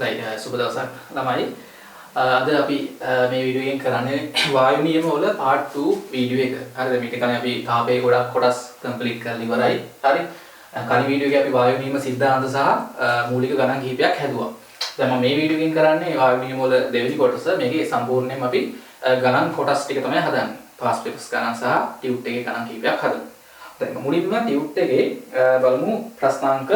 හොඳයි සුබ දවසක් ළමයි. අද අපි මේ වීඩියෝ එකෙන් කරන්නේ වායු නියම වල part 2 වීඩියෝ එක. හරිද? මේක කලින් අපි තාපයේ ගොඩක් කොටස් කම්ප්ලීට් කරලා ඉවරයි. හරි. කලින් වීඩියෝ එකේ අපි වායු නියම සිද්ධාන්ත සහ මූලික ගණන් කිහිපයක් හැදුවා. දැන් මම මේ වීඩියෝ එකෙන් කරන්නේ වායු නියම වල දෙවෙනි කොටස. මේකේ සම්පූර්ණයෙන්ම අපි ගණන් කොටස් ටික තමයි හදන්නේ. past papers ගණන් සහ ටියුට් එකේ ගණන් කිහිපයක් හදමු. දැන් මුලින්ම ටියුට් එකේ බලමු ප්‍රශ්නාංක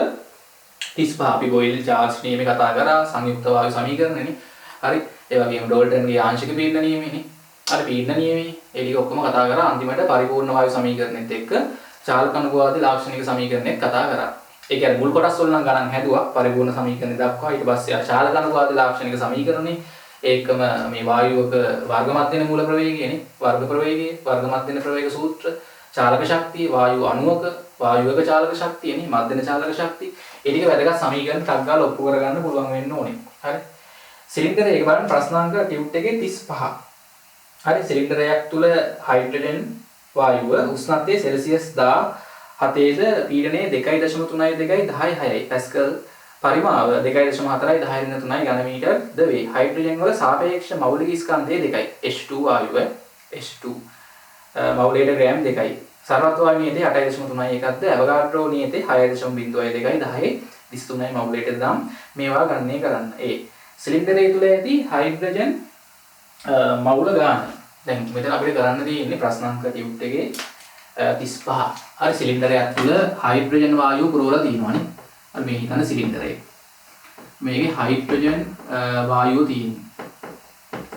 35 අපි බොයිල් චාර්ජ් නියමේ කතා කරා සංයුක්ත වායු සමීකරණනේ. හරි. ඒ වගේම ඩෝල්ටන්ගේ ආංශික පීඩන නියමෙනේ. හරි පීඩන නියමේ. ඒ ටික ඔක්කොම කතා කරා අන්තිමට පරිපූර්ණ වායු සමීකරණෙත් එක්ක චාලක අනුපාතී ලාක්ෂණික සමීකරණෙත් කතා කරා. ඒ කියන්නේ මුල් කොටස් වල නම් ගණන් හැදුවා පරිපූර්ණ සමීකරණය දක්වා. ඊට පස්සේ චාලක අනුපාතී ලාක්ෂණික සමීකරණේ ඒකම මේ වායුවක වර්ගමත් වෙන මූල ප්‍රවේගයනේ. වර්ග ප්‍රවේගයේ වර්ගමත් වෙන ප්‍රවේග සූත්‍ර චාලක ශක්තිය වායු අණුවක වායුවක චාලක ශක්තියනේ මධ්‍යන චාලක ශක්තිය. ඒ ටික වැදගත් සමීකරණ ටක් ගාලා ඔප්පු කරගන්න පුළුවන් වෙන්න ඕනේ. හරි. සිලින්ඩර් එක බලන්න ප්‍රශ්නාංක ටියුට් එකේ 35. හරි සිලින්ඩරයක් තුල හයිඩ්‍රජන් වායුව උෂ්ණත්වය සෙල්සියස් 17ද පීඩනය 2.32.10.6යි පැස්කල් පරිමාව 2.4යි 10.3යි ඝන මීටර් ද වේ. හයිඩ්‍රජන් වල සාපේක්ෂ මෞලික ස්කන්ධය 2යි. H2 වායුව H2 මෞලයට gram 2යි. සරලත්ව වායු නියතේ 8.31ක්ද ඇවෝගාඩ්‍රෝ නියතේ 6.02යි 10.23යි මෞලයට දම් මේවා ගණනය කරන්න. ඒ සිලින්ඩරය තුල ඇති හයිඩ්‍රජන් මවුල ගාන. දැන් මෙතන අපිට කරන්න තියෙන්නේ ප්‍රශ්නාංක ටියුට් එකේ 35. හරි සිලින්ඩරයක් තුල හයිඩ්‍රජන් වායුව පුරවලා තියෙනවානේ. හරි මේ හිතන සිලින්ඩරය. මේකේ හයිඩ්‍රජන් වායුව තියෙන්නේ.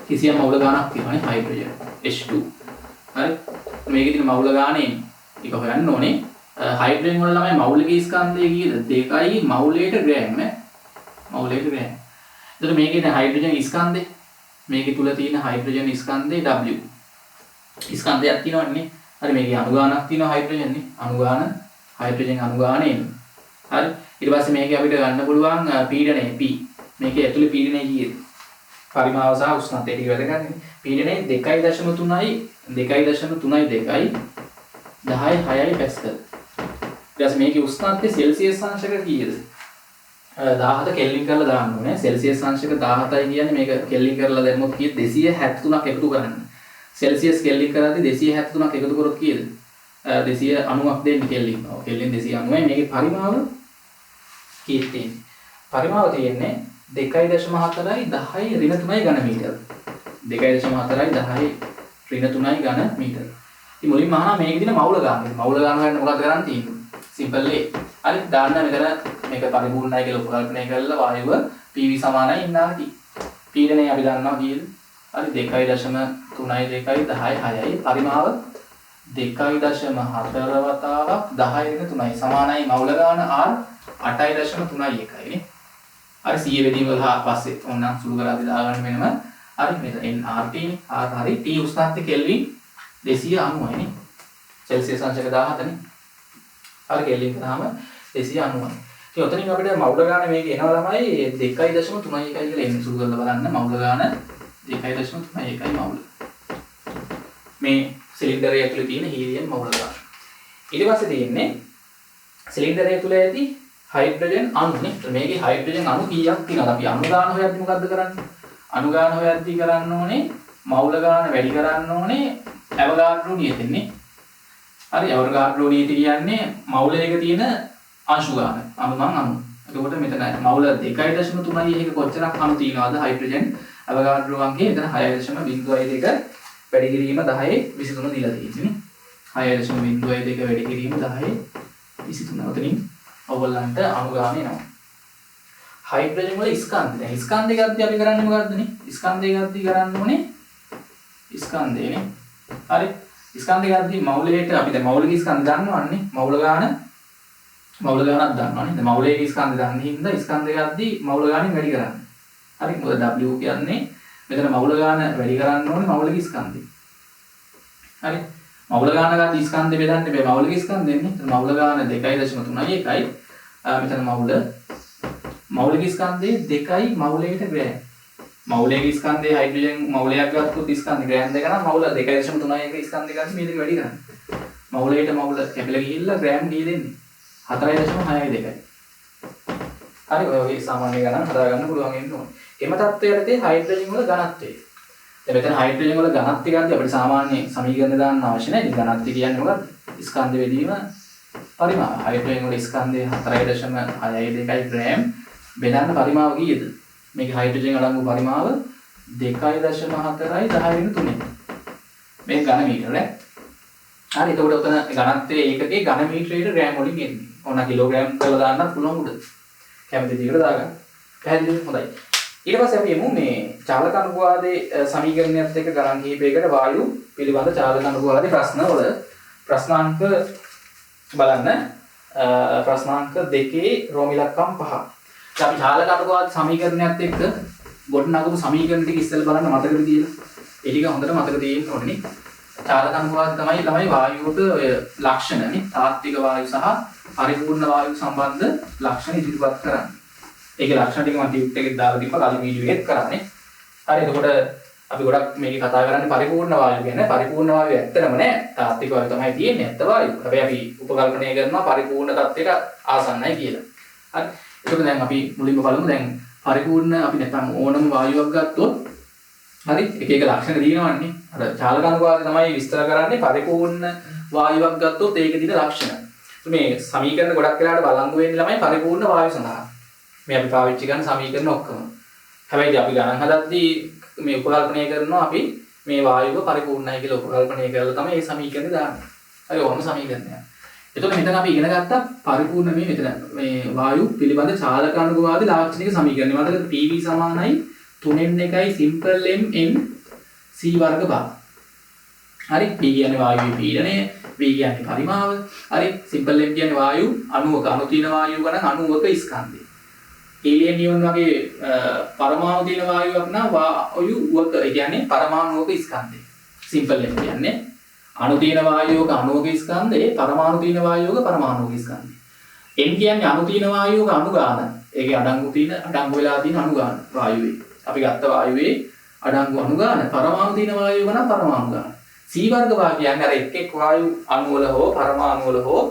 කිසියම් මවුල ගානක් තියෙනවානේ හයිඩ්‍රජන් H2. හරි මේකේ තියෙන මවුල ගානේ ටික හොයන්න ඕනේ. හයිඩ්‍රජන් වල ළමයි මෞලික ස්කන්ධය කීයද? 2යි මෞලයට ග්‍රෑම් මෞලයට ග්‍රෑම්. එතකොට මේකේ දැන් හයිඩ්‍රජන් ස්කන්ධය මේකේ තුල තියෙන හයිඩ්‍රජන් ස්කන්ධය W ස්කන්ධයක් තියෙනවනේ. හරි මේකේ අණුගානක් තියෙනවා හයිඩ්‍රජන් නේ. අණුගාන හයිඩ්‍රජන් අණුගානේ. හරි ඊට පස්සේ මේකේ අපිට ගන්න පුළුවන් පීඩනය P. මේකේ ඇතුලේ පීඩනය කීයද? පරිමාව සහ උෂ්ණත්වය ටික වැදගත්නේ. පීඩනය 2.3යි 10.6යි පැස්කල්. ඊට පස්සේ මේකේ උෂ්ණත්වය සෙල්සියස් අංශක කීයද? 17 කෙල්වින් කරලා දාන්න ඕනේ. සෙල්සියස් අංශක 17යි කියන්නේ මේක කෙල්වින් කරලා දැම්මොත් කීයද? 273ක් එකතු කරන්න. සෙල්සියස් කෙල්වින් කරද්දී 273ක් එකතු කරොත් කීයද? 290ක් දෙන්නේ කෙල්වින්. ඔව් කෙල්වින් 290යි. මේකේ පරිමාව කීයද තියෙන්නේ? පරිමාව තියෙන්නේ 2.4යි 10 ඍණ 3යි ඝන මීටර. 2.4යි 10 ඍණ 3යි ඝන මීටර. ඉතින් මුලින්ම අහනවා මේකේ තියෙන මවුල ගාන. මවුල ගාන හොයන්න මොකක්ද කරන්න තියෙන්නේ? සිම්පල් ඒ. හරි දාන්න මෙතන මේක පරිපූර්ණයි කියලා උපකල්පනය කරලා වායුව PV සමානයි RT. පීඩනය අපි දන්නවා කීයද? හරි 2.3යි 10.6යි පරිමාව 2.4 වතාවක් 10.3යි සමානයි මවුල ගාන R 8.31යි නේ. හරි 100 බෙදීම වල පස්සේ ඕනනම් සුළු කරලා දාගන්න වෙනම හරි මෙතන RT නේ. R හරි T උෂ්ණත්වය කෙල්වින් 290යි නේ. සෙල්සියස් අංශක 17 නේ. හරි කෙල්වින් කරාම 290යි. ඉතින් ඔතනින් අපිට මවුල ගාන මේක එනවා ළමයි 2.31 කියලා එන්නේ සුළු කරලා බලන්න මවුල ගාන 2.31යි මවුල. මේ සිලින්ඩරය ඇතුලේ තියෙන හීලියම් මවුල ගාන. ඊට පස්සේ තියෙන්නේ සිලින්ඩරය තුල ඇති හයිඩ්‍රජන් අණුනේ. මේකේ හයිඩ්‍රජන් අණු කීයක් තියෙනවද? අපි අණු ගාන හොයද්දි මොකද්ද කරන්නේ? අණු ගාන හොයද්දි කරන්න ඕනේ මවුල ගාන වැඩි කරන්න ඕනේ ඇවෝගාඩ්‍රෝ නියතෙන්නේ. හරි ඇවෝගාඩ්‍රෝ නියති කියන්නේ මවුලයක තියෙන අංශු ගාන. අණු. එතකොට මෙතන මවුල 2.3යි එක කොච්චරක් අණු තියෙනවද හයිඩ්‍රජන් ඇවෝගාඩ්‍රෝ අංකය එතන 6.02 වැඩි කිරීම 10.23 දීලා තියෙන්නේ. 6.02 වැඩි කිරීම 10.23 උතනින් ඔයගොල්ලන්ට අණු ගාන එනවා. හයිඩ්‍රජන් වල ස්කන්ධය. දැන් ස්කන්ධය ගද්දී අපි කරන්නේ මොකද්දනේ? ස්කන්ධය ගද්දී කරන්න ඕනේ ස්කන්ධයනේ. හරි. ස්කන්ධය ගද්දී මෞලයට අපි දැන් මෞලික ස්කන්ධ දන්නවන්නේ. මෞල ගානක් දන්නවනේ. දැන් මෞලික ස්කන්ධ දන්නේ හින්දා ස්කන්ධය ගද්දී මෞල ගානෙන් වැඩි කරන්නේ. හරි. මොකද W කියන්නේ මෙතන මෞල ගාන වැඩි කරන්න ඕනේ මෞලික ස්කන්ධය. හරි. මෞල ගාන ගද්දී ස්කන්ධය බෙදන්න බෑ මෞලික ස්කන්ධෙන්නේ. මෞල ගාන 2.3යි 1යි. මෙතන මෞලික ස්කන්ධයේ 2යි මෞලයට ග්‍රෑම්. මෞලික ස්කන්ධයේ හයිඩ්‍රජන් මෞලයක් ගත්තොත් ස්කන්ධ ග්‍රෑම් දෙක නම් මෞල 2.3යි ස්කන්ධය ගන්න මේ දෙක වැඩි කරන්නේ. මෞලයට මෞල කැපිලා ගිහිල්ලා ග්‍රෑම් දී දෙන්නේ 4.62යි. හරි ඔය වගේ සාමාන්‍ය ගණන් හදාගන්න පුළුවන් වෙන්න ඕනේ. එම තත්ත්වයටදී හයිඩ්‍රජන් වල ඝනත්වය. දැන් මෙතන හයිඩ්‍රජන් වල ඝනත්වය ගන්න අපිට සාමාන්‍ය සමීකරණ දාන්න අවශ්‍ය නැහැ. ඉතින් ඝනත්වය කියන්නේ මොකක්ද? ස්කන්ධ බෙදීම පරිමාව. හයිඩ්‍රජන් වල ස්කන්ධය 4.62 ග්‍රෑම් බෙදන්න පරිමාව කීයද? මේකේ හයිඩ්‍රජන් අඩංගු පරිමාව 2.4යි 10 මේක ඝන මීටර නේ. හරි එතකොට උතන ඝනත්වයේ ඒකකේ ඝන මීටරයට ග්‍රෑම් වලින් එන්නේ. ඕන කිලෝග්‍රෑම් කරලා දාන්නත් පුළුවන් උඩ. කැමති විදිහට දාගන්න. පැහැදිලිද? හොඳයි. ඊට පස්සේ අපි යමු මේ චාලක අනුපාතයේ සමීකරණයත් එක්ක ගණන් කිහිපයකට වායු පිළිබඳ චාලක අනුපාතයේ ප්‍රශ්නවල ප්‍රශ්නාංක බලන්න. ප්‍රශ්නාංක 2 රෝම ඉලක්කම් 5. අපි චාලක අනුපාත සමීකරණයත් එක්ක ගොඩනගපු සමීකරණ ටික ඉස්සෙල්ලා බලන්න මතකද කියලා. ඒ ටික හොඳට මතක තියෙන්න ඕනේ නේ. චාලක අනුපාත තමයි වායුවක ඔය ලක්ෂණ නේ. තාත්වික වායු සහ පරිපූර්ණ වායු සම්බන්ධ ලක්ෂණ ඉදිරිපත් කරන්නේ. ඒකේ ලක්ෂණ ටික මම ටියුට් එකේ දාලා තිබ්බා කලින් වීඩියෝ එකෙත් කරන්නේ. හරි එතකොට අපි ගොඩක් මේකේ කතා කරන්නේ පරිපූර්ණ වායු ගැන. පරිපූර්ණ වායු ඇත්තම නෑ. තාත්වික වායු තමයි තියෙන්නේ ඇත්ත වායු. හැබැයි අපි උපකල්පනය කරනවා පරිපූර්ණ තත්ත්වයට ආසන්නයි කියලා. හරි. එතකොට දැන් අපි මුලින්ම බලමු දැන් පරිපූර්ණ අපි නැත්නම් ඕනම වායුවක් ගත්තොත් හරි එක එක ලක්ෂණ දිනවන්නේ. අර චාලක අනුපාතය තමයි විස්තර කරන්නේ පරිපූර්ණ වායුවක් ගත්තොත් ඒකේ තියෙන ලක්ෂණ. මේ සමීකරණ ගොඩක් වෙලාවට බලංගු වෙන්නේ ළමයි පරිපූර්ණ වායු සඳහා. මේ අපි පාවිච්චි කරන සමීකරණ ඔක්කොම. හැබැයි අපි ගණන් හදද්දී මේ උපකල්පනය කරනවා අපි මේ වායුව පරිපූර්ණයි කියලා උපකල්පනය කරලා තමයි මේ සමීකරණ දාන්නේ. හරි ඔහොම සමීකරණයක්. එතකොට මෙතන අපි ඉගෙන ගත්තා පරිපූර්ණ මේ මෙතන මේ වායු පිළිබඳ චාලක අනුපාතයේ ලාක්ෂණික සමීකරණය. මතකද PV සමානයි 3n1 simple m n c වර්ග භාග. හරි P කියන්නේ වායුවේ පීඩනය, V කියන්නේ පරිමාව. හරි simple m කියන්නේ වායු අණුවක අණු වායු ගණන් අණුවක ස්කන්ධය. හීලියම් නියොන් වගේ පරමාණු තියෙන වායුවක් නම් වායුවක ඒ කියන්නේ පරමාණුවක ස්කන්ධය. simple m කියන්නේ අණු තියෙන වායුවක අණුවක ස්කන්ධය, පරමාණු තියෙන වායුවක පරමාණුවක ස්කන්ධය. n කියන්නේ අණු තියෙන වායුවක අණු ගාන. ඒකේ අඩංගු වෙලා තියෙන අණු ගාන වායුවේ. අපි ගත්ත වායුවේ අඩංගු අණු ගාන, පරමාණු තියෙන වායුවක නම් පරමාණු ගාන. C වර්ග භාග කියන්නේ අර එක් එක් වායු අණු වල හෝ පරමාණු වල හෝ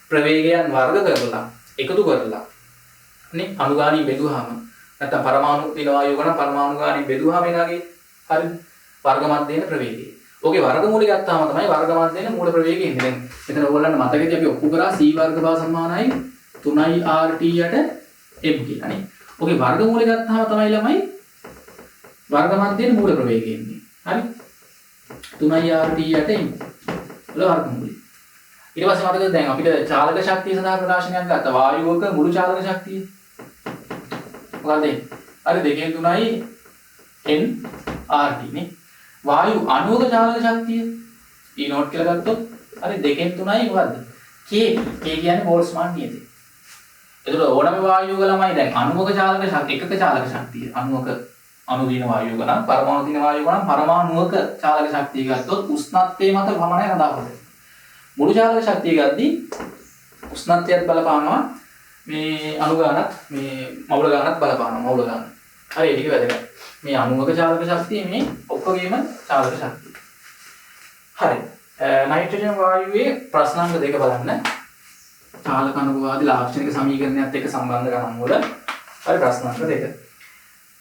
ප්‍රවේගයන් වර්ග කරලා එකතු කරලා නේ අණු ගානින් බෙදුවාම නැත්නම් පරමාණු තියෙන වායුවක නම් පරමාණු ගානින් බෙදුවාම එනගේ හරි වර්ග මැදේන ප්‍රවේගය. ඕකේ වර්ගමූලය ගත්තාම තමයි වර්ග මැදේන මූල ප්‍රවේගය එන්නේ. දැන් මෙතන ඕගොල්ලන්ට මතකද අපි ඔප්පු කරා C වර්ග භාග සමානයි 3RT යට m කියලා නේ. ඕකේ වර්ගමූලය ගත්තාම තමයි ළමයි වර්ග මැදේන මූල ප්‍රවේගය එන්නේ. හරි 3RT යට m වල වර්ගමූලය. ඊට පස්සේ මතකද දැන් අපිට චාලක ශක්තිය සඳහා ප්‍රකාශනයක් ගත්තා. වායුවක මුළු චාලක ශක්තිය මොකද? හරි 2 3යි nRT නේ. වායු අණුවක චාලක ශක්තිය E නෝට් කියලා ගත්තොත් හරි 2 3යි මොකද්ද? K. K කියන්නේ බෝල්ට්ස්මාන් නියතය. ඒතර ඕනම වායුවක ළමයි දැන් අණුවක චාලක ශක්තිය එකක චාලක ශක්තිය අණුවක අණු දින වායුවක නම් පරමාණු දින වායුවක නම් පරමාණුවක චාලක ශක්තිය ගත්තොත් උෂ්ණත්වයේ මත පමණයි හදාගන්නේ. මුළු චාලක ශක්තිය ගද්දී උෂ්ණත්වයත් බලපානවා මේ අණු ගානත් මේ මවුල ගානත් බලපානවා මවුල ගාන. හරි ඒක වැදගත්. මේ අණුවක චාලක ශක්තිය මේ ඔක්කොගේම චාලක ශක්තිය. හරි. නයිට්‍රජන් වායුවේ ප්‍රශ්නාංක දෙක බලන්න. චාලක අනුපාතී ලාක්ෂණික සමීකරණයත් එක්ක සම්බන්ධ ගණන් වල හරි ප්‍රශ්නාංක දෙක.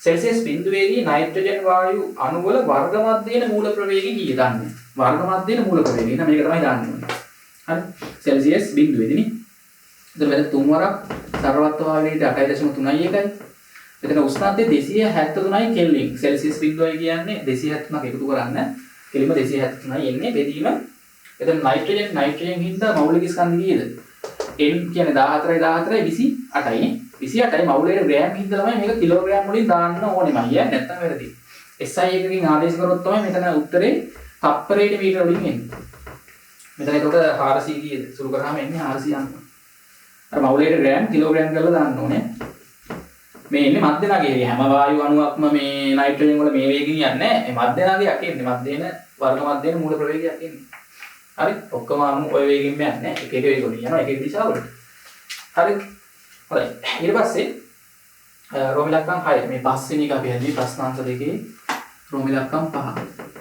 සෙල්සියස් බිඳුවේදී නයිට්‍රජන් වායු අණු වල වර්ග මැදේන මූල ප්‍රවේගය කීයද දන්නේ? වර්ග මැදේන මූල ප්‍රවේගය. එහෙනම් මේක තමයි දාන්න ඕනේ. හරි. සෙල්සියස් බිඳුවේදී නේ. එතන මෙතන තුන් වරක් සරලත්ව වායුවේ 8.3යි. මෙතන උෂ්ණත්වය 273යි කෙල්වින්. සෙල්සියස් බිඳුවයි කියන්නේ 273ක් එකතු කරන්න. කෙලිම 273යි එන්නේ බෙදීම. එතන නයිට්‍රජන් හින්දා මෞලික ස්කන්ධ කීයද? n කියන්නේ 14යි 28යි නේ. 28යි මවුලේ ග්‍රෑම් හින්දා තමයි මේක කිලෝග්‍රෑම් වලින් දාන්න ඕනෙමයි ඈ නැත්තම් වැරදි. SI එකකින් ආදේශ කරොත් තමයි මෙතන උත්තරේ තප්පරයට මීටර වලින් එන්නේ. මෙතන ඒකට 400 කීයද? සුළු කරාම එන්නේ 400 අන්න. අර මවුලේ ග්‍රෑම් කිලෝග්‍රෑම් කරලා දාන්න ඕනේ. මේ එන්නේ මධ්‍යනාගයේ හැම වායු අණුවක්ම මේ නයිට්‍රජන් වල මේ වේගින් යන්නේ නැහැ. මේ මධ්‍යනාගයක් එන්නේ මධ්‍යේන වර්ග මධ්‍යේන මූල ප්‍රවේගයක් එන්නේ. හරි ඔක්කොම අණු ඔය වේගින්ම යන්නේ නැහැ. එක එක වේග වලින් යනවා එක එක දිශාවලට. හරි. හරි. ඊට පස්සේ රෝම ඉලක්කම් 6 මේ පස්වෙනි එක අපි හදන්නේ ප්‍රශ්නාංක දෙකේ රෝම ඉලක්කම් 5.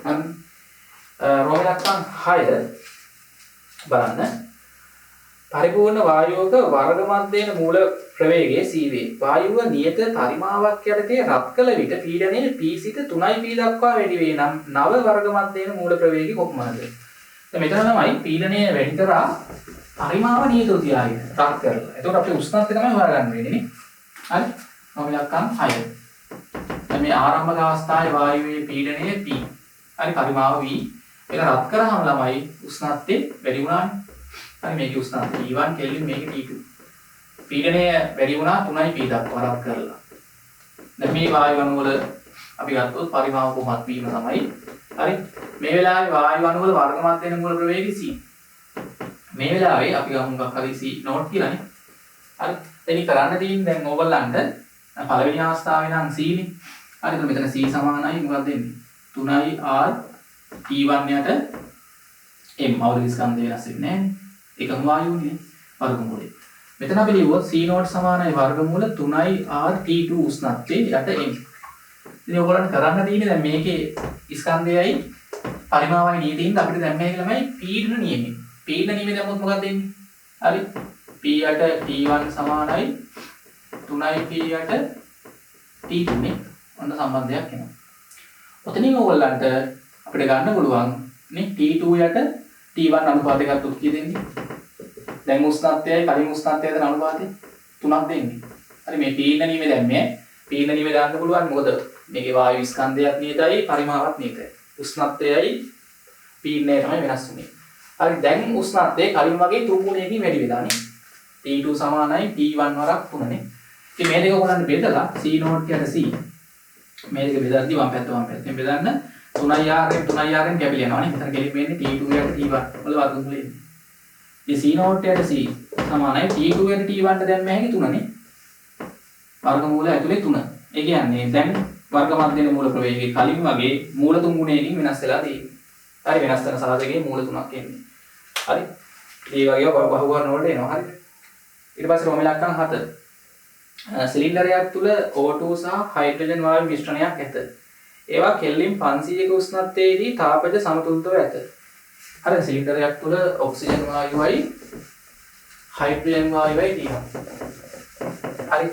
හරි. රෝම ඉලක්කම් 6 බලන්න. පරිපූර්ණ වායුවක වර්ග මධ්‍යන මූල ප්‍රවේගයේ c වේ. වායුව නියත පරිමාවක් යටතේ රත් කළ විට පීඩනය p සිට 3p දක්වා වැඩි වේ නම් නව වර්ග මධ්‍යන මූල ප්‍රවේගය කොපමණද? දැන් මෙතන තමයි පීඩනය වැඩි කරා පරිමාව නියතව තියාගෙන රත් කරලා. එතකොට අපිට උෂ්ණත්වය තමයි හොයාගන්න වෙන්නේ නේ. හරි? මම ඉලක්කම් 6. දැන් මේ ආරම්භක අවස්ථාවේ වායුවේ පීඩනය p. හරි පරිමාව v. ඒක රත් කරාම ළමයි උෂ්ණත්වය වැඩි වුණානේ. හරි මේක උෂ්ණත්වය T1 කෙල්වින් මේක T2. පීඩනය වැඩි වුණා 3p දක්වා රත් කරලා. දැන් මේ වායු අණු වල අපි ගත්තොත් පරිමාව කොහොමත් වීම තමයි. හරි මේ වෙලාවේ වායු අණු වල වර්ග මධ්‍යන මූල ප්‍රවේගය c. මේ වෙලාවේ අපි ගමු මොකක් හරි c නෝට් කියලානේ. හරි එනි කරන්න තියෙන්නේ දැන් ඕගොල්ලන්ට පළවෙනි අවස්ථාවේ නම් c නේ. හරි එතන මෙතන c සමානයි මොකක්ද දෙන්නේ? 3r T1 යට m මෞලික ස්කන්ධය වෙනස් වෙන්නේ නැහැ. එකම වායුවනේ වර්ගමූලය. මෙතන අපි ලියුවොත් c0 සමානයි වර්ගමූල 3r T2 උෂ්ණත්වයේ යට m. ඉතින් ඔයගොල්ලන්ට කරන්න තියෙන්නේ දැන් මේකේ ස්කන්ධයයි පරිමාවයි නියතියින්ද අපිට දැන් මේක ළමයි පීඩන නියමයි. පීඩන නියමය දැම්මොත් මොකක්ද වෙන්නේ? හරි p යට T1 සමානයි 3p යට T2 නේ. ඔන්න සම්බන්ධයක් එනවා. ඔතනින් ඔයගොල්ලන්ට අපිට ගන්න පුළුවන් නේ T2 යට T1 අනුපාතය ගත්තොත් කී දෙන්නේ? දැන් උෂ්ණත්වයයි කලින් උෂ්ණත්වයද අනුපාතය 3ක් දෙන්නේ. හරි මේ පීඩන නියමය දැම්මේ. පීඩන නියමය දාන්න පුළුවන් මොකද මේකේ වායු ස්කන්ධයක් නියතයි පරිමාවක් නියතයි. උෂ්ණත්වයයි පීඩනය තමයි වෙනස් වෙන්නේ. හරි දැන් උෂ්ණත්වය කලින් වගේ 3 ගුණයකින් වැඩි වෙලා නේ. T2 සමානයි T1 වරක් 3 නේ. ඉතින් මේ දෙක ඔයගොල්ලන් බෙදලා C0 යට C මේ දෙක බෙදද්දි වම් පැත්තෙන් බෙදන්න 3rෙන් කැපිලා යනවා නේ. මෙතන ගෙලින් වෙන්නේ T2 යට T1 වල වර්ගමූලය එන්නේ. ඉතින් C0 යට C සමානයි T2 යට T1 ට දැම්ම හැකි 3 නේ. වර්ගමූල ඇතුලේ 3. ඒ කියන්නේ දැන් වර්ග මධ්‍යන මූල ප්‍රවේගයේ කලින් වගේ මූල 3 ගුණයකින් වෙනස් වෙලා තියෙන්නේ. හරි වෙනස් වෙන සාධකයේ මූල 3ක් එන්නේ. හරි. ඒ වගේ බහුවර්ණ වලට එනවා. හරි. ඊට පස්සේ රෝම ඉලක්කම් 7. සිලින්ඩරයක් තුල O2 සහ හයිඩ්‍රජන් වායු මිශ්‍රණයක් ඇත. ඒවා කෙල්වින් 500ක උෂ්ණත්වයේදී තාපජ සමතුලිතව ඇත. අර සිලින්ඩරයක් තුල ඔක්සිජන් වායුවයි හයිඩ්‍රජන් වායුවයි තියෙනවා. හරි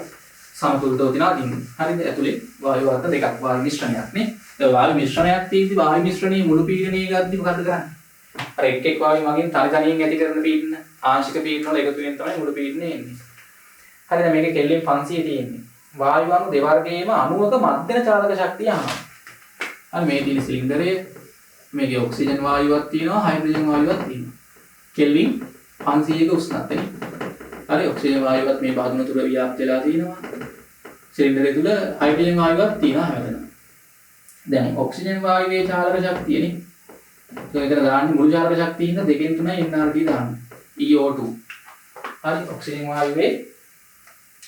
සමතුලිතව තියෙනවා. හරිද? ඇතුලේ වායු වර්ග දෙකක් වායු මිශ්‍රණයක් නේ. ඒ වායු මිශ්‍රණයක් තියෙද්දි වායු මිශ්‍රණයේ මුළු පීඩනය ගද්දි මොකද කරන්නේ? අර එක් වායු මගින් තනියෙන් ඇති කරන පීඩන ආංශික පීඩන වල එකතු වෙන තමයි මුළු පීඩනය එන්නේ. හරි දැන් මේකේ කෙල්වින් 500 තියෙන්නේ. වායු අණු දෙවර්ගයේම අණුවක මධ්‍යන චාලක ශක්තිය අහනවා. හරි මේ තියෙන සිලින්ඩරයේ මේකේ ඔක්සිජන් වායුවක් තියෙනවා හයිඩ්‍රජන් වායුවක් තියෙනවා. කෙල්වින් 500ක උෂ්ණත්වය. හරි ඔක්සිජන් වායුවත් මේ බාධන තුල ව්‍යාප්ත වෙලා තියෙනවා. සිලින්ඩරය තුල හයිඩ්‍රජන් වායුවක් තියෙනවා හැමතැනම. දැන් ඔක්සිජන් වායුවේ චාලක ශක්තියනේ. ඒක විතර දාන්නේ මුළු චාලක ශක්තිය හින්දා 2න් 3යි NRT දාන්න. EO2. හරි ඔක්සිජන් වායුවේ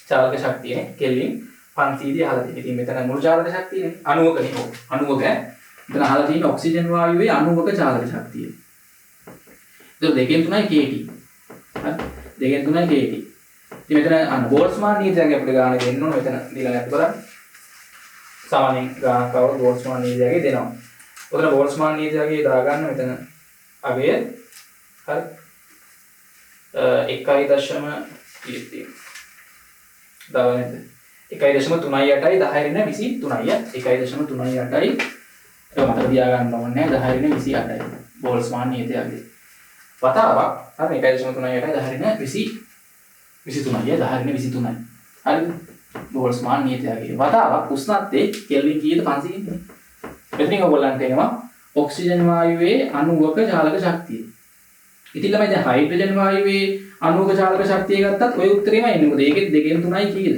චාලක ශක්තියනේ කෙල්වින් 500 දී අහලා තියෙනවා. ඉතින් මෙතන මුළු චාලක ශක්තියනේ අණුවකනේ. ඔව් අණුවක මෙතන අහලා තියෙන ඔක්සිජන් වායුවේ අණුවක චාලක ශක්තිය. ඒක 2න් 3යි KT. හරි 2න් 3යි KT. ඉතින් මෙතන අන්න බෝල්ට්ස්මාන් නීතියෙන් අපිට ගාන දෙන්න ඕන මෙතන දීලා නැති බලන්න. සාමාන්‍යයෙන් ගානක් කවර බෝල්ට්ස්මාන් නීතියගේ දෙනවා. උතන බෝල්ට්ස්මාන් නීතියගේ දාගන්න මෙතන අගය හරි 1.30 දාගන්න. 1.38යි 10^23යි 1.38යි ඒක මතක තියාගන්න ඕනේ 10^28යි බෝල්ට්ස්මාන් නීතියගේ වතාවක් හරි 1.38යි 10^23යි 10^23යි හරිද බෝල්ට්ස්මාන් නීතියගේ වතාවක් උෂ්ණත්වයේ කෙල්වින් කීයද 500 නේ. මෙතනින් ඔයගොල්ලන්ට එනවා ඔක්සිජන් වායුවේ අණුවක චාලක ශක්තිය. ඉතින් ළමයි දැන් හයිඩ්‍රජන් වායුවේ අණුවක චාලක ශක්තිය ගත්තත් ඔය උත්තරේම එන්නේ. මොකද ඒකෙත් 2න් 3යි කීයද?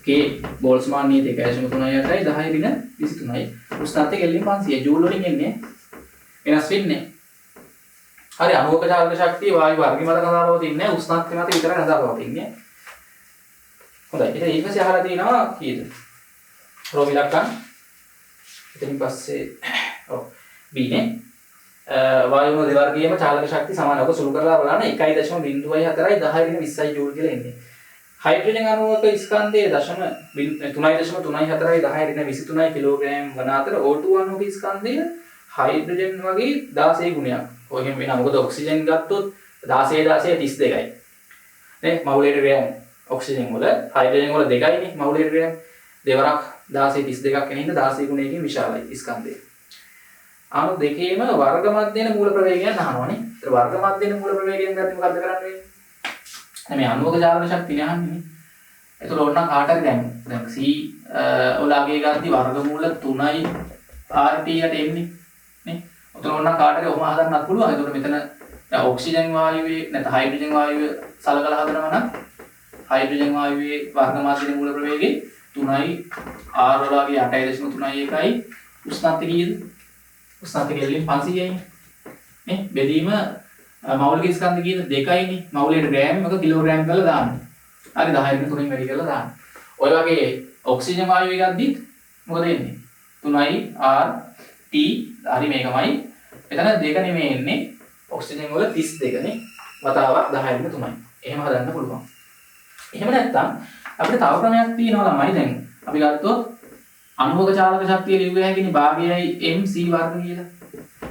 K බෝල්ට්ස්මාන් නීතිය 1.38යි 10^23යි උෂ්ණත්වය කෙල්වින් 500 ජූල් වලින් එන්නේ වෙනස් වෙන්නේ. හරි අණුවක චාලක ශක්තිය වායු වර්ගය මත කතාවවතින්නේ උෂ්ණත්වය මත විතරයි කතාවවතින්නේ. හොඳයි. ඉතින් ඊට පස්සේ අහලා තියෙනවා කීයද? රෝම ඉලක්කම් ඉතින් පස්සේ ඔව් B නේ වායුව දෙවර්ගයේම චාලක ශක්තිය සමානයි. ඔක සුළු කරලා බලන්න 1.04යි 10^20යි ජූල් කියලා එන්නේ. හයිඩ්‍රජන් අණුවක ස්කන්ධයේ 3.34යි 10^23යි කිලෝග්‍රෑම් වන අතර O2 අණුවක ස්කන්ධය හයිඩ්‍රජන් වගේ 16 ගුණයක්. ඔයගෙන් වෙනවා. මොකද ඔක්සිජන් ගත්තොත් 16 32යි. නේ මවුලේට ග්‍රෑම් ඔක්සිජන් වල හයිඩ්‍රජන් වල 2යිනේ මවුලේට ග්‍රෑම්. දෙවරක් 16 32ක් එන හින්දා 16 ගුණයකින් විශාලයි ස්කන්ධය. අණු දෙකේම වර්ග මධ්‍යන මූල ප්‍රවේගයන් අහනවනේ. ඒතර වර්ග මධ්‍යන මූල ප්‍රවේගයෙන් ගත්තම මොකද්ද කරන්න වෙන්නේ? මේ අණුවක ජාලක ශක්තිය අහන්නේ. ඒතර ඕන කාට හරි දැන් C ඔලාගේ ගාද්දි වර්ගමූල 3යි RT යට එන්නේ නේ. උතන ඕන කාට හරි ඔහම හදන්නත් පුළුවන්. ඒතර මෙතන දැන් ඔක්සිජන් වායුවේ නැත්නම් හයිඩ්‍රජන් වායුවේ සලකලා හදනවා නම් හයිඩ්‍රජන් වායුවේ වර්ග මධ්‍යන මූල ප්‍රවේගය 3යි R ඔලාගේ 8.31යි උෂ්ණත්වය කීයද? උෂ්ණත්වය කෙල්වින් 500යි නේ. බෙදීම මෞලික ස්කන්ධ කීයද? 2යිනේ. මෞලයට ග්‍රෑම් එක කිලෝග්‍රෑම් කරලා දාන්න. හරි 10 3න් වැඩි කරලා දාන්න. ඔය වගේ ඔක්සිජන් වායුව එකක්දී මොකද වෙන්නේ? 3යි R T හරි මේකමයි. එතන 2 නෙමෙයි එන්නේ. ඔක්සිජන් වල 32 නේ. වතාවක් 10 3යි. එහෙම හදන්න පුළුවන්. එහෙම නැත්නම් අපිට තව ක්‍රමයක් තියෙනවා ළමයි. දැන් අපි ගත්තොත් අණුවක චාලක ශක්තිය ලියුවේ හැකිනේ භාගයයි MC වර්ග කියලා.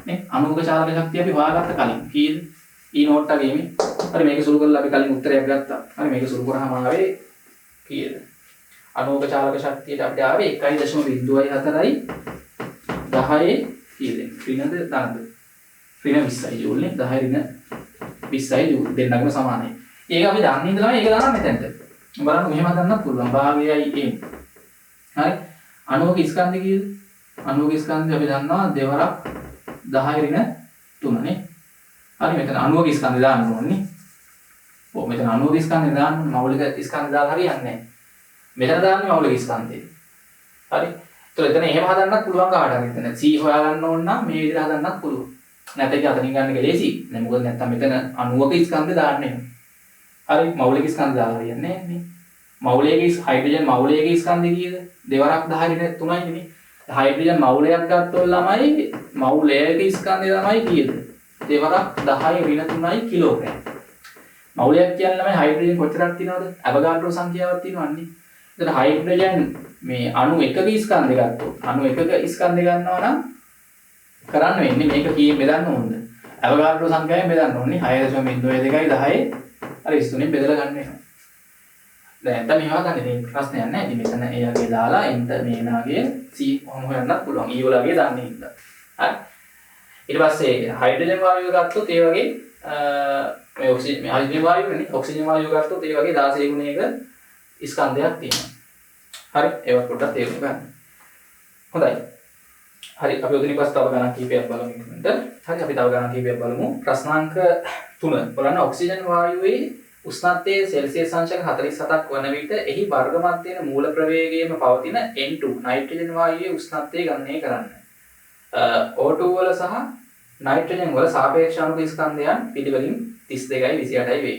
නේ අණුවක චාලක ශක්තිය අපි හොයාගත්ත කලින් කීයද? E නෝට් එකේ මේ. හරි මේක සුළු කරලා අපි කලින් උත්තරයක් ගත්තා. හරි මේක සුළු කරාම ආවේ කීයද? අණුවක චාලක ශක්තියට අපිට ආවේ 1.04යි 10 කීයද? ඍණද ධනද? ඍණ 20යි ජූල් නේ. 10 ඍණ 20යි ජූල් දෙන්නගම සමානයි. ඒක අපි දන්නේ ඉඳලා මේක දාන්න මෙතනට. බලන්න මෙහෙම හදන්නත් පුළුවන්. භාගයයි M. හරි අණුවක ස්කන්ධය කීයද? අණුවක ස්කන්ධය අපි දන්නවා දෙවරක් 10 ඍණ 3 නේ. හරි මෙතන අණුවක ස්කන්ධය දාන්න ඕනේ. ඔව් මෙතන අණුවක ස්කන්ධය දාන්න මෞලික ස්කන්ධය දාලා හරියන්නේ නැහැ. මෙතන දාන්නේ මෞලික ස්කන්ධය. හරි. ඒතකොට එතන එහෙම හදන්නත් පුළුවන් කාට හරි. එතන C හොයාගන්න ඕන නම් මේ විදිහට හදන්නත් පුළුවන්. නැත්නම් ඒක අතනින් ගන්න එක ලේසි. දැන් මොකද නැත්නම් මෙතන අණුවක ස්කන්ධය දාන්නේ. හරි මෞලික ස්කන්ධය දාලා හරියන්නේ නැහැ නේ. මෞලයේ හයිඩ්‍රජන් මෞලයේ ස්කන්ධය කීයද? දෙවරක් 10 නේ 3යි නේ. හයිඩ්‍රජන් මෞලයක් ගත්තොත් ළමයි මෞලයේ ස්කන්ධය තමයි කීයද? දෙවරක් 10 ඍණ 3යි කිලෝග්‍රෑම්. මෞලයක් කියන්නේ ළමයි හයිඩ්‍රජන් කොච්චරක් තියෙනවද? අවගාඩ්‍රෝ සංඛ්‍යාවක් තියෙනවන්නේ. එතන හයිඩ්‍රජන් මේ අණු එකක ස්කන්ධය ගත්තොත් අණු එකක ස්කන්ධය ගන්නවා නම් කරන්න වෙන්නේ මේක කීයෙන් බෙදන්න ඕනද? අවගාඩ්‍රෝ සංඛ්‍යාවෙන් බෙදන්න ඕනේ. 6.02යි 10 හරි 23න් බෙදලා ගන්න වෙනවා. දැන් තමයි මේවා ගන්න ඉතින් ප්‍රශ්නයක් නැහැ. ඉතින් මෙතන ඒ වගේ දාලා එන්ට මේනාගේ C කොහොම හොයන්නත් පුළුවන්. E වලගේ දාන්නේ හින්දා. හරි. ඊට පස්සේ හයිඩ්‍රජන් වායුව ගත්තොත් ඒ වගේ මේ ඔක්සිජන් මේ හයිඩ්‍රජන් වායුවනේ ඔක්සිජන් වායුව ගත්තොත් ඒ වගේ 16 ගුණයක ස්කන්ධයක් තියෙනවා. හරි. ඒවත් පොඩ්ඩක් තේරුම් ගන්න. හොඳයි. හරි අපි උදින පස්සේ තව ගණන් කීපයක් බලමු ඉක්මනට. හරි අපි තව ගණන් කීපයක් බලමු. ප්‍රශ්නාංක 3 බලන්න ඔක්සිජන් වායුවේ උෂ්ණත්වයේ සෙල්සියස් අංශක 47ක් වන විට එහි වර්ග මධ්‍යන මූල ප්‍රවේගයේම පවතින N2 නයිට්‍රජන් වායුවේ උෂ්ණත්වය ගණනය කරන්න. O2 වල සහ නයිට්‍රජන් වල සාපේක්ෂ අණුක ස්කන්ධයන් පිළිවෙලින් 32යි 28යි වේ.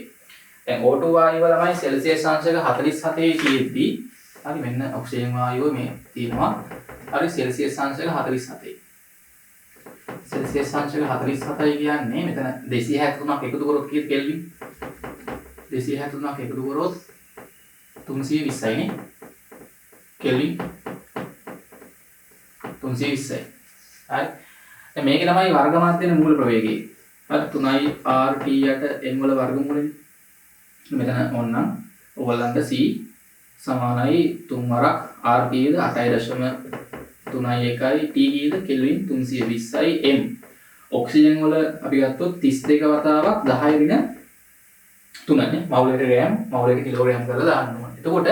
දැන් O2 වායුව ළමයි සෙල්සියස් අංශක 47 තියෙද්දි හරි මෙන්න ඔක්සිජන් වායුව මේ තියෙනවා. හරි සෙල්සියස් අංශක 47. සෙල්සියස් අංශක 47යි කියන්නේ මෙතන 273ක් එකතු කරොත් කීයද කෙල්වින්? 273ක් එකතු කරොත් 320යි නේ. කෙල්වින් 320යි. හරි. දැන් මේකේ තමයි වර්ග මාධ්‍යන මූල ප්‍රවේගය. හරි 3යි RT යට m වල වර්ගමූලනේ. මෙතන ඕනනම් ඕගොල්ලන්ට C සමානයි 3 වරක් RT ද 8.31යි T කීයද කෙල්වින් 320යි m. ඔක්සිජන් වල අපි ගත්තොත් 32 වතාවක් 10 ඍණ 3නේ මවුලයට ග්‍රෑම් මවුලයට කිලෝග්‍රෑම් කරලා දාන්න ඕනේ. එතකොට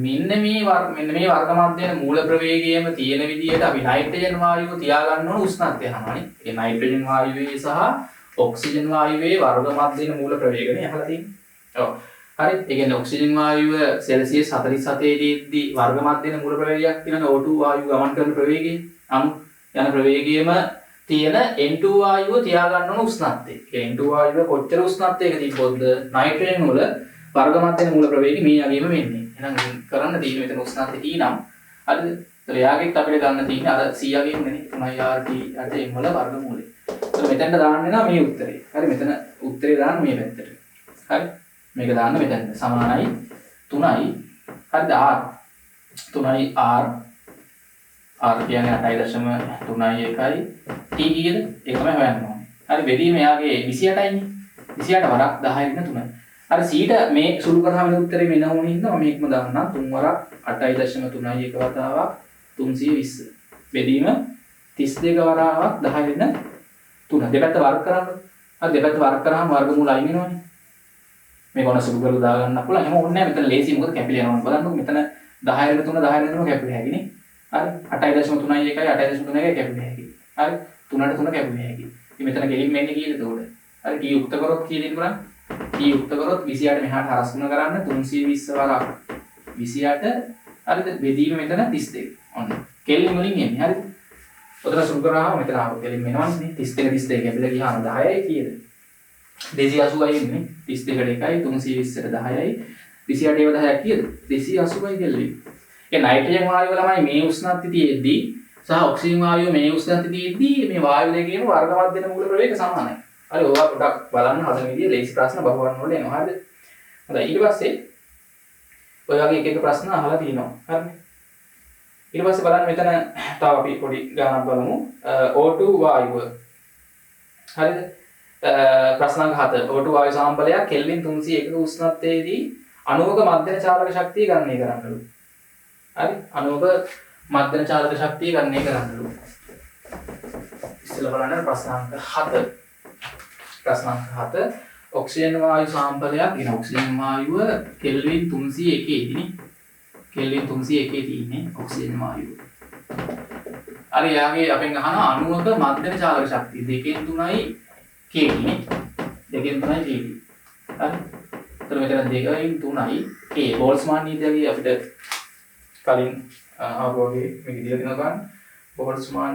මෙන්න මේ වර්ග මධ්‍යන මූල ප්‍රවේගයේම තියෙන විදිහට අපි නයිට්‍රජන් වායුව තියාගන්න ඕන උෂ්ණත්වය අහනවානේ. ඒ නයිට්‍රජන් වායුවේ සහ ඔක්සිජන් වායුවේ වර්ග මධ්‍යන මූල ප්‍රවේගනේ අහලා තියෙන්නේ. ඔව්. හරි. ඒ කියන්නේ ඔක්සිජන් වායුව සෙල්සියස් 47 දී වර්ග මධ්‍යන මූල ප්‍රවේගයක් තියෙනවා. O2 වායුව ගමන් කරන ප්‍රවේගය අනු යන ප්‍රවේගයේම තියෙන N2 වායුව තියාගන්න ඕන උෂ්ණත්වය. ඒ N2 වායුව කොච්චර උෂ්ණත්වයක තිබ්බොත්ද නයිට්‍රජන් වල වර්ග මධ්‍යන මූල ප්‍රවේගය මේ යගේම වෙන්නේ. එහෙනම් කරන්න තියෙන මෙතන උෂ්ණත්වය T නම් හරිද? ඒතර යාගෙත් අපිට ගන්න තියෙන්නේ අර C යගෙන්නේ 3RT යට m වල වර්ගමූලය. ඒතර මෙතනට දාන්න වෙනවා මේ උත්තරේ. හරි මෙතන උත්තරේ දාන්න මේ පැත්තට. හරි. මේක දාන්න මෙතනට සමානයි 3යි හරිද R 3යි R කියන්නේ 8.31යි T කීයද? ඒක තමයි හොයන්න ඕනේ. හරි බෙදීම එයාගේ 28යිනේ. 28 වරක් 10 ඍණ 3. අර සීට මේ සුළු කරාම උත්තරේ මෙන්න ඕනේ හින්දා මම මේකම දාන්නම් 3 වරක් 8.3 එක වතාවක් 320. බෙදීම 32 වරාවක් 10 ඍණ 3. දෙපැත්ත වර්ග කරන්න. අර දෙපැත්ත වර්ග කරාම වර්ගමූල අයින් වෙනවනේ. මේක ඔන්න සුළු කරලා දා ගන්න පුළුවන්. එහෙම ඕනේ නැහැ. මෙතන ලේසි මොකද කැපිලා යනවා. බලන්නකො මෙතන 10 ඍණ 3 10 ඍණ 3 කැපිලා හැකිනේ. හරි 8.3 එකයි 8.3 එකයි කැපිලා හැකි. හරි 3ට 3 කැපිලා හැකි. ඉතින් මෙතන ගෙලින් මෙන්නේ කීයද උඩ? හරි t යුක්ත කරොත් කීයද බලන්න. t යුක්ත කරොත් 28 මෙහාට හරස් ගුණ කරන්න 320 වරක් 28 හරිද? බෙදීම මෙතන 32. ඔන්න. කෙලින් වලින් එන්නේ. හරිද? ඔතන සුළු කරාම මෙතන ආපහු කෙලින් එනවනේ. 32 32 කැපිලා ගියාම 10යි කීයද? 280යි එන්නේ. 32ට 1යි 320ට 10යි 28 ඒව 10ක් කීයද? 280යි කෙල්ලේ. ඒ නයිට්‍රජන් වායුව ළමයි මේ උෂ්ණත්වය තියෙද්දී සහ ඔක්සිජන් වායුව මේ උෂ්ණත්වය තියෙද්දී මේ වායු දෙකේම වර්ග මධ්‍යන මූල ප්‍රවේග සමානයි. හරි ඔයා පොඩ්ඩක් බලන්න හදන විදිය ලේසි ප්‍රශ්න බහුවර්ණ වල එනවා. හරිද? හොඳයි ඊට පස්සේ ඔය වගේ එක එක ප්‍රශ්න අහලා තිනවා. හරිද? ඊට පස්සේ බලන්න මෙතන තව අපි පොඩි ගණනක් බලමු. O2 වායුව. හරිද? ප්‍රශ්නාංක 7 O2 වායු සාම්පලයක් කෙල්වින් 301ක උෂ්ණත්වයේදී අණුවක මධ්‍යන චාලක ශක්තිය ගණනය කරන්නලු. හරි අණුවක මධ්‍යන චාලක ශක්තිය ගණනය කරන්නලු. ඉස්සෙල්ලා බලන්න ප්‍රශ්නාංක 7. ප්‍රශ්නාංක 7 ඔක්සිජන් වායු සාම්පලයක් කියන ඔක්සිජන් වායුව කෙල්වින් 301 දී කෙල්වින් 301 තියෙන්නේ ඔක්සිජන් වායුව. හරි යාගේ අපෙන් අහන අණුවක මධ්‍යන චාලක ශක්තිය 2න් 3යි k නේ 2න් 3යි k. හරි එතන මෙතන 2න් 3යි k බෝල්ට්ස්මාන් නීතියගේ අපිට කලින් ආවෝගේ මේක දීලා තියෙනවා ගන්න බෝල්ට්ස්මාන්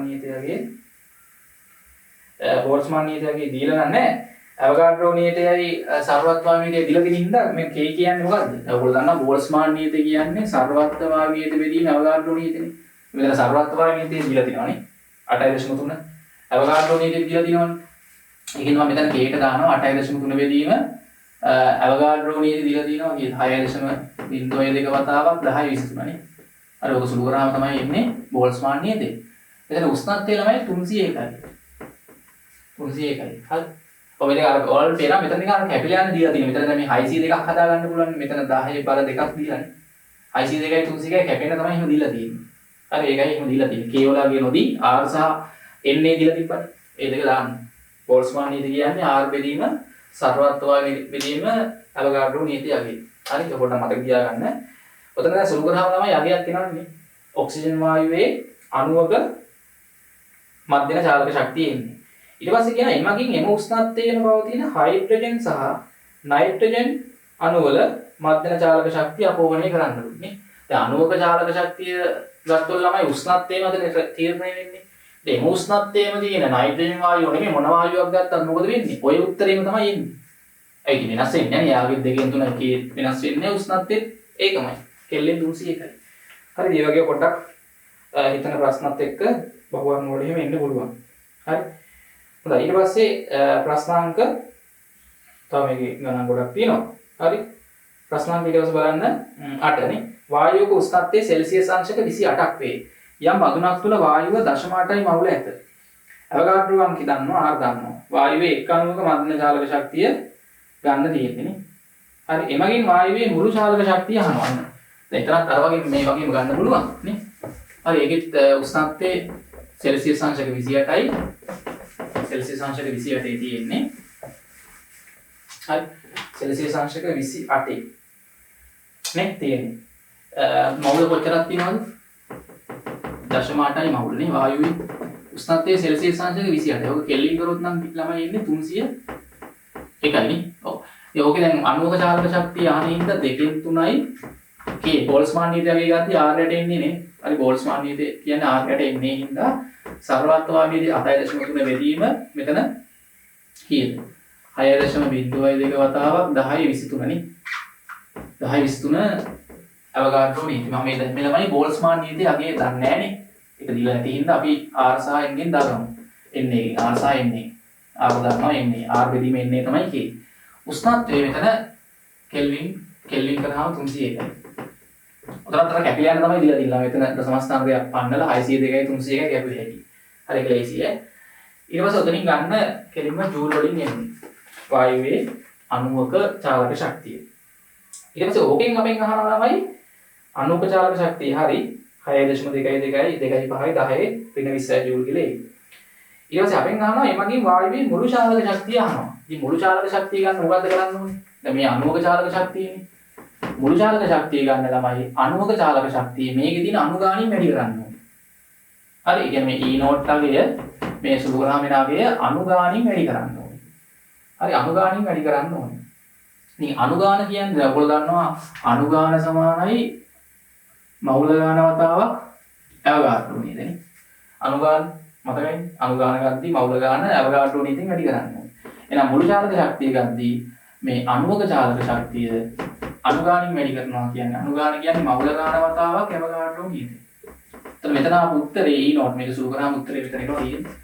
නීතියගේ දීලා නැහැ අවගාඩ්‍රෝ නීතියයි සර්වත්වාමීතිය දීලා තියෙන හින්දා මේ k කියන්නේ මොකද්ද? ඔයගොල්ලෝ දන්නා බෝල්ට්ස්මාන් නීතිය කියන්නේ සර්වත්වාමීතිය බෙදීම අවගාඩ්‍රෝ නීතියනේ. මෙතන සර්වත්වාමීතිය දීලා තියෙනවානේ 8.3 අවගාඩ්‍රෝ නීතිය දීලා තියෙනවානේ. ඒකින් මම මෙතන k ට දානවා 8.3 බෙදීම අවගාඩ්‍රෝ නීතිය දීලා තියෙනවා කීයද 6.02 වතාවක් 10 23නේ. අර ඔක සුළු කරාම තමයි එන්නේ බෝල්ට්ස්මාන් නීතිය. එතන උෂ්ණත්වය ළමයි 301යි. 301යි. හරි. ඔය මේක අර ඔයාලට පේනවා මෙතන නිකන් කැපිලා යන දීලා තියෙනවා. මෙතන දැන් මේ IC දෙකක් හදා ගන්න පුළුවන්. මෙතන 10 බල දෙකක් දීලානේ. IC 2යි 301යි කැපෙන්න තමයි එහෙම දීලා තියෙන්නේ. හරි ඒකයි එහෙම දීලා තියෙන්නේ. K වලගේ නොදී R සහ N දීලා තිබ්බනේ. ඒ දෙක දාන්න. බෝල්ට්ස්මාන් නීතිය කියන්නේ R බෙදීම සර්වත්වාමී බෙදීම අවගාඩ්‍රෝ නීතිය යගේ. හරි ඒක පොඩ්ඩක් මතක තියාගන්න. ඔතන දැන් සුළු කරාම තමයි යගයක් එනවනේ. ඔක්සිජන් වායුවේ අණුවක මධ්‍යන චාලක ශක්තිය එන්නේ. ඊට පස්සේ කියන එමගින් එම උෂ්ණත්වයේම පවතින හයිඩ්‍රජන් සහ නයිට්‍රජන් අණුවල මධ්‍යන චාලක ශක්තිය අපෝහණය කරන්නලු නේ. දැන් අණුවක චාලක ශක්තිය ගත්තොත් ළමයි උෂ්ණත්වයේම තීරණය වෙන්නේ. දැන් එම උෂ්ණත්වයේම තියෙන නයිට්‍රජන් වායුව නෙමෙයි මොන වායුවක් ගත්තත් මොකද වෙන්නේ? ඔය උත්තරේම තමයි එන්නේ. ඒක වෙනස් වෙන්නේ නැහැ. යාගේ දෙකෙන් තුනක වෙනස් වෙන්නේ උෂ්ණත්වයේ ඒකමයි. කෙල්ලෙන් 301යි. හරි මේ වගේ පොඩ්ඩක් හිතන ප්‍රශ්නත් එක්ක බහුවර්ණ වල එහෙම එන්න පුළුවන්. හරි. හොඳයි ඊට පස්සේ ප්‍රශ්නාංක තව මේකේ ගණන් ගොඩක් තියෙනවා. හරි. ප්‍රශ්නාංක ඊට පස්සේ බලන්න 8 නේ. වායුවක උෂ්ණත්වය සෙල්සියස් අංශක 28ක් වේ. යම් අගුණක් තුල වායුව 0.8යි මවුල ඇත. අවගාඩ්‍රෝ අංක දන්නවා R දන්නවා. වායුවේ එක් අණුවක මධ්‍යන චාලක ශක්තිය ගන්න තියෙන්නේ නේ. හරි එමගින් වායුවේ මුළු චාලක ශක්තිය අහනවා. දැන් එතරම් අර වගේ මේ වගේම ගන්න පුළුවන් නේ. හරි ඒකෙත් උෂ්ණත්වයේ සෙල්සියස් අංශක 28යි. සෙල්සියස් අංශක 28යි තියෙන්නේ. හරි සෙල්සියස් අංශක 28යි. නේ තියෙන්නේ. මවුල කොච්චරක් තියෙනවද? 0.8යි මවුල නේ වායුවේ උෂ්ණත්වයේ සෙල්සියස් අංශක 28යි. ඔක කෙල්ලින් කරොත් නම් ළමයි එන්නේ 301යි නේ. ඔව්. ඒකේ දැන් අණුවක චාලක ශක්තිය අහන හින්දා 2න් 3යි k බෝල්ට්ස්මාන් නීතියගේ ගත්තී R යට එන්නේ නේ. හරි බෝල්ට්ස්මාන් නීතිය කියන්නේ R යට එන්නේ හින්දා සර්වත්වාමීදී 8.3 බෙදීම මෙතන කීයද? 6.02 වතාවක් 10 23 නේ. 10 23 අවගාඩ්‍රෝ නීතිය. මම මේ ළමයි බෝල්ට්ස්මාන් නීතිය අගේ දන්නේ නැහැ නේ. ඒක දීලා නැති හින්දා අපි R සහ N ගෙන් දාගමු. N එකෙන් R සහ N එක. R දානවා N එක. R බෙදීම N එක තමයි k. උෂ්ණත්වය මෙතන කෙල්වින් කරාම 301යි. උතරතර කැපිලා යන තමයි දීලා තියෙනවා. මෙතන දශම ස්ථානයක් පන්නලා 602යි 301යි කැපුවේ හැටි. හරි ඒක ලේසියි. ඊට පස්සේ උතනින් ගන්න කෙලින්ම ජූල් වලින් එන්නේ. වායුවේ අණුවක චාලක ශක්තිය. ඊට පස්සේ ඕකෙන් අපෙන් අහනවා තමයි අණුවක චාලක ශක්තිය හරි 6.22 ඍණ 20 ජූල් කියලා එයි. ඊට පස්සේ අපෙන් අහනවා එමගින් වායුවේ මුළු චාලක ශක්තිය අහනවා. ඉතින් මුළු චාලක ශක්තිය ගන්න මොකද්ද කරන්න ඕනේ? දැන් මේ අණුවක චාලක ශක්තියනේ. මුළු චාලක ශක්තිය ගන්න ළමයි අණුවක චාලක ශක්තිය මේකේ තියෙන අණු ගාණින් වැඩි කරන්න ඕනේ. හරි. ඒ කියන්නේ මේ E නෝට් අගය මේ සුළුග්‍රාමීන අගය අණු ගාණින් වැඩි කරන්න ඕනේ. හරි අණු ගාණින් වැඩි කරන්න ඕනේ. ඉතින් අණු ගාණ කියන්නේ ඔයගොල්ලෝ දන්නවා අණු ගාණ සමානයි මවුල ගාණ වතාවක් ඇවගාඩ්‍රෝ නේදනේ. අණු ගාණ මතකයි අණු ගාණ ගද්දී මවුල ගාණ ඇවගාඩ්‍රෝ නීතියෙන් වැඩි කරන්න ඕනේ. එහෙනම් මුළු චාලක ශක්තිය ගද්දී මේ අණුවක චාලක ශක්තිය අණු ගාණින් වැඩි කරනවා කියන්නේ අණු ගාණ කියන්නේ මවුල ගාණ වතාවක් ඇවගාඩ්‍රෝ නීතිය. එතන මෙතන ආපු උත්තරේ E නෝට් මේක සුළු කරාම උත්තරේ මෙතන එනවා තියෙන්නේ.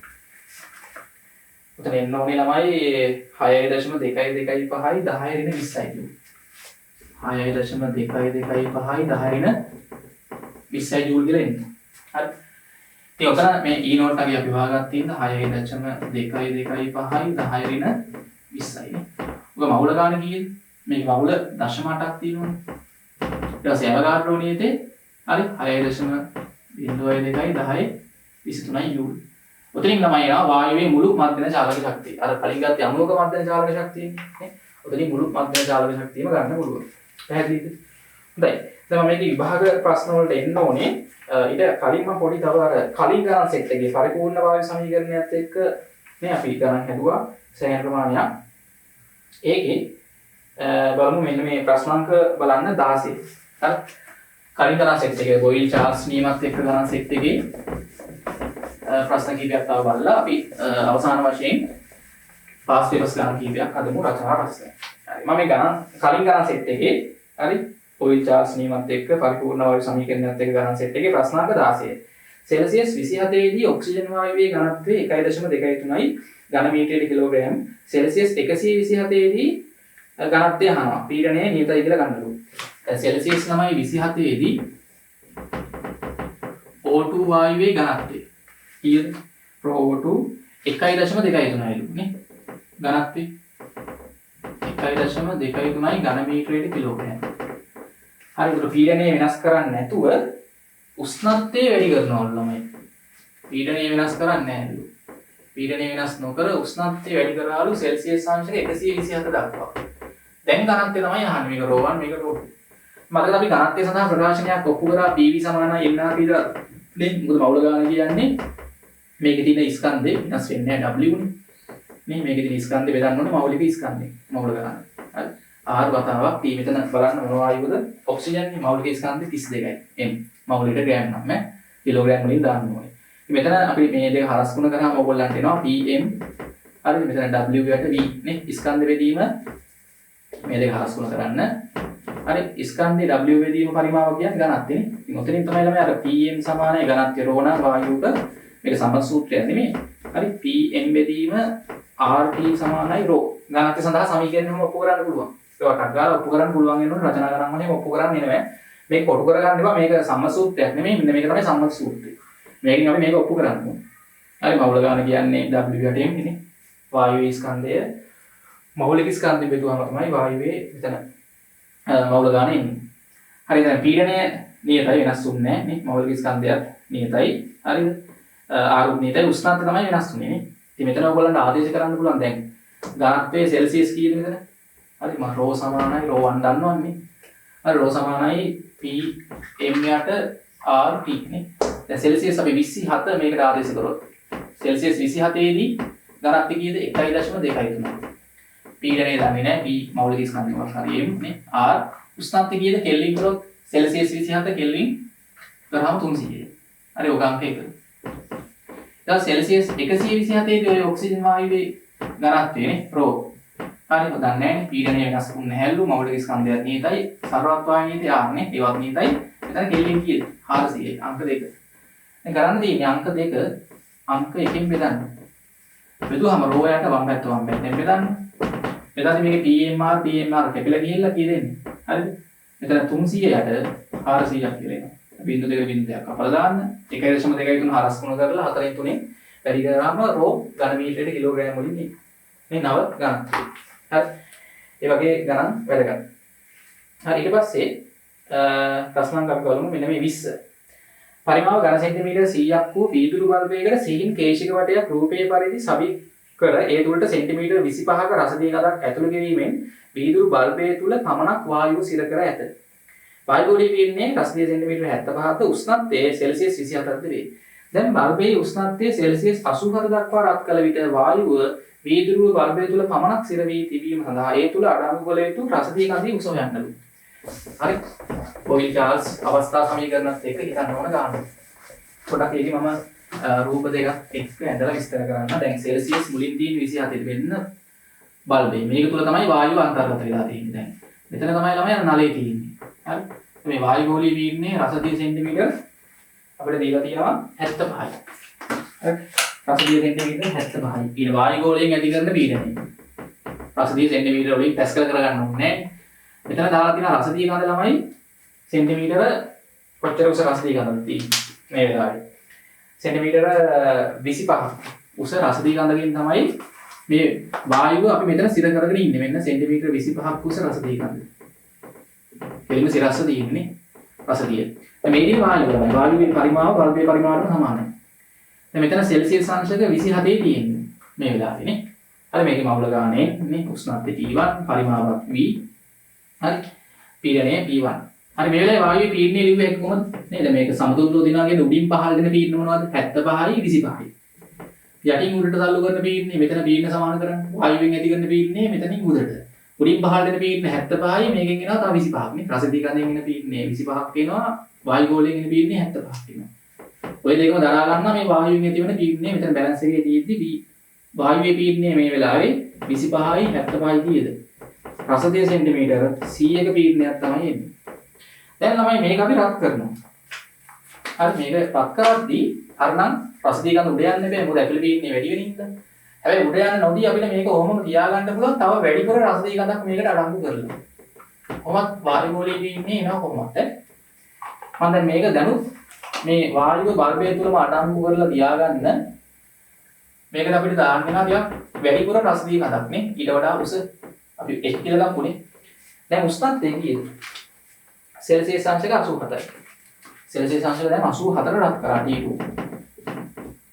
උතන එන්න ඕනේ ළමයි 6.22 10 ඍණ 20යි ජූල්. 6.22 10 ඍණ 20යි ජූල් කියලා එන්නේ. හරි. ඉතින් ඔතන මේ E නෝට් එකේ අපි වාගත් තියෙන 6.22 10 ඍණ 20යි නේ. ඔක මවුල ගාන කීයද? මේ මවුල 0.8ක් තියෙනවනේ. ඊට පස්සේ ඇවගාඩ්‍රෝ නියතේ හරි 6.02 10 23යි ජූල්. උතනින් තමයි එනවා වායුවේ මුළු මධ්‍යම චාලක ශක්තිය. අර කලින් ගත්ත අණුවක මධ්‍යම චාලක ශක්තියනේ නේ. උතනින් මුළු මධ්‍යම චාලක ශක්තියම ගන්න පුළුවන්. පැහැදිලිද? හොඳයි. දැන් මම මේකේ විභාග ප්‍රශ්න වලට එන්න ඕනේ. ඊට කලින් මම පොඩි තව අර කලින් ගණන් සෙට් එකේ පරිපූර්ණ වායු සමීකරණයත් එක්ක නේ අපි ගණන් හැදුවා සෑහෙන ප්‍රමාණයක්. ඒකේ බලමු මෙන්න මේ ප්‍රශ්නාංක බලන්න 16. හරි. කලින් ගණන් සෙට් එකේ බොයිල් චාර්ල්ස් නියමත් එක්ක ගණන් සෙට් එකේ ප්‍රශ්න කීපයක් තව බලලා අපි අවසාන වශයෙන් පාස් පේපර්ස් ගණන් කීපයක් හදමු රචනා ප්‍රශ්න. හරි. මම මේ ගණන් කලින් ගණන් සෙට් එකේ හරි බොයිල් චාර්ල්ස් නියමත් එක්ක පරිපූර්ණ වායු සමීකරණයත් එක්ක ගණන් සෙට් එකේ ප්‍රශ්නාංක 16. සෙල්සියස් 27 දී ඔක්සිජන් වායුවේ ඝනත්වය 1.23යි ඝන මීටරයට කිලෝග්‍රෑම්. සෙල්සියස් 127 දී ඝනත්වය අහනවා. පීඩනය නියතයි කියලා ගන්නලු. දැන් සෙල්සියස් 9.27 දී O2 වායුවේ ඝනත්වය කීයද? O2 1.23යිලු නේ. ඝනත්වය 1.23යි ඝන මීටරයට කිලෝග්‍රෑම්. හරි. ඒක පීඩනය වෙනස් කරන්නේ නැතුව උෂ්ණත්වය වැඩි කරනවලු ළමයි. පීඩනය වෙනස් කරන්නේ නැහැ. පීඩනය වෙනස් නොකර උෂ්ණත්වය වැඩි කරාලු සෙල්සියස් අංශක 127 දක්වා. දැන් ඝනත්වය තමයි අහන්නේ. මේක ρ1 මේක ρ2. මතකද අපි ඝනත්වය සඳහා ප්‍රකාශනයක් ඔප්පු කරා PV සමානයි NRP ද නේ. මොකද මවුල ගාන කියන්නේ මේකේ තියෙන ස්කන්ධේ වෙනස් වෙන්නේ නැහැ W නේ. මේකේ තියෙන ස්කන්ධේ බෙදන්න ඕනේ මෞලික ස්කන්ධේ. මවුල ගාන. හරි. R වතාවක් P මෙතන බලන්න මොන වායුවද? ඔක්සිජන් මෞලික ස්කන්ධේ 32යි. M මවුලට ග්‍රෑම් නම් කිලෝග්‍රෑම් වලින් දාන්න ඕනේ. මෙතන අපි මේ දෙක හරස් ගුණ කරාම ඕගොල්ලන්ට එනවා PM. හරිද? මෙතන W යට V නේ. ස්කන්ධ බෙදීම මේ දෙක හරස් ගුණ කරන්න. හරි. ස්කන්ධේ W බෙදීම පරිමාව කියන්නේ ඝනත්වනේ. ඉතින් ඔතනින් තමයි ළමයි අර PM සමානයි ඝනත්වය ρ නම් වායුවක මේක සම්බන්ධ සූත්‍රයක් නෙමෙයි. හරි. PM බෙදීම RT සමානයි ρ. ඝනත්වය සඳහා සමීකරණයම ඔප්පු කරන්න පුළුවන්. ඒකට ගාලා ඔප්පු කරන්න පුළුවන් වෙනකොට රචනා ගණන් වලින් ඔප්පු කරන්නේ නෙමෙයි. මේක කොටු කරගන්න එපා. මේක සම්මත සූත්‍රයක් නෙමෙයි. මෙන්න මේක තමයි සම්මත සූත්‍රය. මේකෙන් අපි මේක ඔප්පු කරන්න ඕනේ. හරි. මවුල ගාන කියන්නේ W යට M නේ. වායුවේ ස්කන්ධය මෞලික ස්කන්ධෙ බෙදුවම තමයි වායුවේ එතන මවුල ගාන එන්නේ. හරි. දැන් පීඩනය නියතයි වෙනස් වෙන්නේ නැහැ නේ. මෞලික ස්කන්ධයත් නියතයි. හරිද? ආරුත් නියතයි. උෂ්ණත්වය තමයි වෙනස් වෙන්නේ නේ. ඉතින් මෙතන ඔයගොල්ලන්ට ආදේශ කරන්න පුළුවන් දැන් ඝනත්වයේ සෙල්සියස් කීයද මෙතන? හරි. මම ρ සමානයි ρ1 දන්නවන්නේ. හරි. ρ සමානයි PM යට RT නේ. දැන් සෙල්සියස් අපි 27 මේකට ආදේශ කරොත් සෙල්සියස් 27 දී ඝනත්වය කීයද? 1.23. පීඩනය දන්නේ නැහැ. P මෞලික ස්කන්ධයක් හරි M නේ. R උෂ්ණත්වය කීයද? කෙල්වින් කරොත් සෙල්සියස් 27 කෙල්වින් කරාම 300. හරි. ඔක අංක 1. දැන් සෙල්සියස් 127 දී ඔය ඔක්සිජන් වායුවේ ඝනත්වය නේ ρ. හරි. ඔය දන්නේ නැහැ. පීඩනය වෙනස් වුන්නේ නැහැලු. මෞලික ස්කන්ධයක් නියතයි. සරවත් වායු නියතයි R නේ. ඒවත් නියතයි. එතන කෙල්වින් කීයද? 400යි. අංක 2. දැන් කරන්න තියෙන්නේ අංක 2 අංක 1කින් බෙදන්න. බෙදුවම ρ යට වම් පැත්ත බෙදන්න. මෙතන මේකේ PMR කැපිලා ගිහිල්ලා කී දෙන්නේ? හරිද? මෙතන 300 යට 400ක් කියලා එනවා. බිංදු දෙක බිංදුවක් අපල දාන්න 1.23 හරස් ගුණ කරලා 4න් 3ෙන් වැඩි කරාම ρ ඝන මීටරයට කිලෝග්‍රෑම් වලින් නේ නව ඝනත්වය. හරි. ඒ වගේ ගණන් වැදගත්. හරි ඊට පස්සේ ප්‍රශ්නයක් අපි බලමු මෙන්න මේ 20. පරිමාව ඝන සෙන්ටිමීටර් 100ක් වූ වීදුරු බල්බයකට සිහින් කේශික වටයක් රූපයේ පරිදි සවි කර ඒ තුළට සෙන්ටිමීටර් 25ක රසදිය ගඳක් ඇතුළු කිරීමෙන් වීදුරු බල්බය තුළ පමණක් වායුව සිර කර ඇත. වායුගෝලීය පීඩනයේ රසදිය සෙන්ටිමීටර් 75ද උෂ්ණත්වය සෙල්සියස් 24ද වේ. දැන් බල්බයේ උෂ්ණත්වය සෙල්සියස් 87 දක්වා රත් කළ විට වායුව වීදුරු බල්බය තුළ පමණක් සිර වී තිබීම සඳහා ඒ තුළ අඩංගු කළ යුතු රසදිය ගඳේ උස හොයන්නලු. හරි. බොයිල් චාල්ස් අවස්ථා සමීකරණත් එක්ක හිතන්න ඕන ගන්න. පොඩක් ඒකේ මම රූප දෙකක් එක්ක ඇඳලා විස්තර කරන්න. දැන් සෙල්සියස් මුලින් තියෙන 27 වෙන්න බල්බේ. මේක තුල තමයි වායුව අන්තර්ගත වෙලා තියෙන්නේ දැන්. මෙතන තමයි ළමයා නලේ තියෙන්නේ. හරි. මේ වායුගෝලීය පීඩනයේ රසදිය සෙන්ටිමීටර් අපිට දීලා තියෙනවා 75යි. හරි. රසදිය සෙන්ටිමීටර් 75යි. ඊට වායුගෝලයෙන් ඇති කරන පීඩනය. රසදිය සෙන්ටිමීටර වලින් පැස්කල් කරගන්න ඕනේ නෑ. මෙතන දාලා තියෙන රසදිය ගඳ ළමයි සෙන්ටිමීටර කොච්චර උස රසදිය ගඳක් තියෙන්නේ මේ වෙලාවේ. සෙන්ටිමීටර 25ක් උස රසදිය ගඳකින් තමයි මේ වායුව අපි මෙතන සිර කරගෙන ඉන්නේ. මෙන්න සෙන්ටිමීටර 25ක් උස රසදිය ගඳ. එළිම සිරස්ස තියෙන්නේ රසදිය. දැන් මේකේ වායුව තමයි. වායුවේ පරිමාව බල්බේ පරිමාවටම සමානයි. දැන් මෙතන සෙල්සියස් අංශක 27 තියෙන්නේ මේ වෙලාවේ නේ. හරි මේකේ මවුල ගානේ නේ උෂ්ණත්වය T1 පරිමාවක් V. හරි පීඩනය P1. හරි මේ වෙලාවේ වායුවේ පීඩනය ලිව්වේ කොහොමද? නේද මේක සමතුලිතව දිනාගෙන උඩින් පහළ දෙන පීඩන මොනවද? 75යි 25යි. යටින් උඩට තල්ලු කරන පීඩනේ මෙතන පීඩන සමාන කරන්නේ. වායුවෙන් ඇති කරන පීඩනේ මෙතනින් උඩට. උඩින් පහළ දෙන පීඩන 75යි මේකෙන් එනවා තව 25ක් නේ. රසදිය ගඳෙන් එන පීඩනේ 25ක් වෙනවා. වායු ගෝලයෙන් එන පීඩනේ 75ක් වෙනවා. ඔය දෙකම දරා ගන්නවා මේ වායුවෙන් ඇති වෙන පීඩනේ මෙතන බැලන්ස් එකේ තියෙද්දි වායුවේ පීඩනේ මේ වෙලාවේ 25යි 75යි කීයද? රසදිය සෙන්ටිමීටර 100ක පීඩනයක් තමයි එන්නේ. දැන් ළමයි මේක අපි රත් කරනවා. හරි මේක රත් කරද්දී අරනම් රසදිය ගන්න උඩ යන්න බෑ මොකද ඇතුළේ පීඩනේ වැඩි වෙන හින්දා. හැබැයි උඩ යන්න නොදී අපිට මේක ඔහොමම තියාගන්න පුළුවන් තව වැඩිපුර රසදිය ගඳක් මේකට අඩංගු කරලා. කොහොමත් වායුගෝලීය පීඩනේ එනවා කොහොමද? මම දැන් මේක දැනුත් මේ වායුව බල්බය තුලම අඩංගු කරලා තියාගන්න මේකට අපිට දාන්න වෙනවා ටිකක් වැඩිපුර රසදිය ගඳක් නේ ඊට වඩා උස අපි එක් කියලා ගමුනේ. දැන් උෂ්ණත්වය කීයද? සෙල්සියස් අංශක 87යි. සෙල්සියස් අංශක දැන් 84 රත් කරා T2.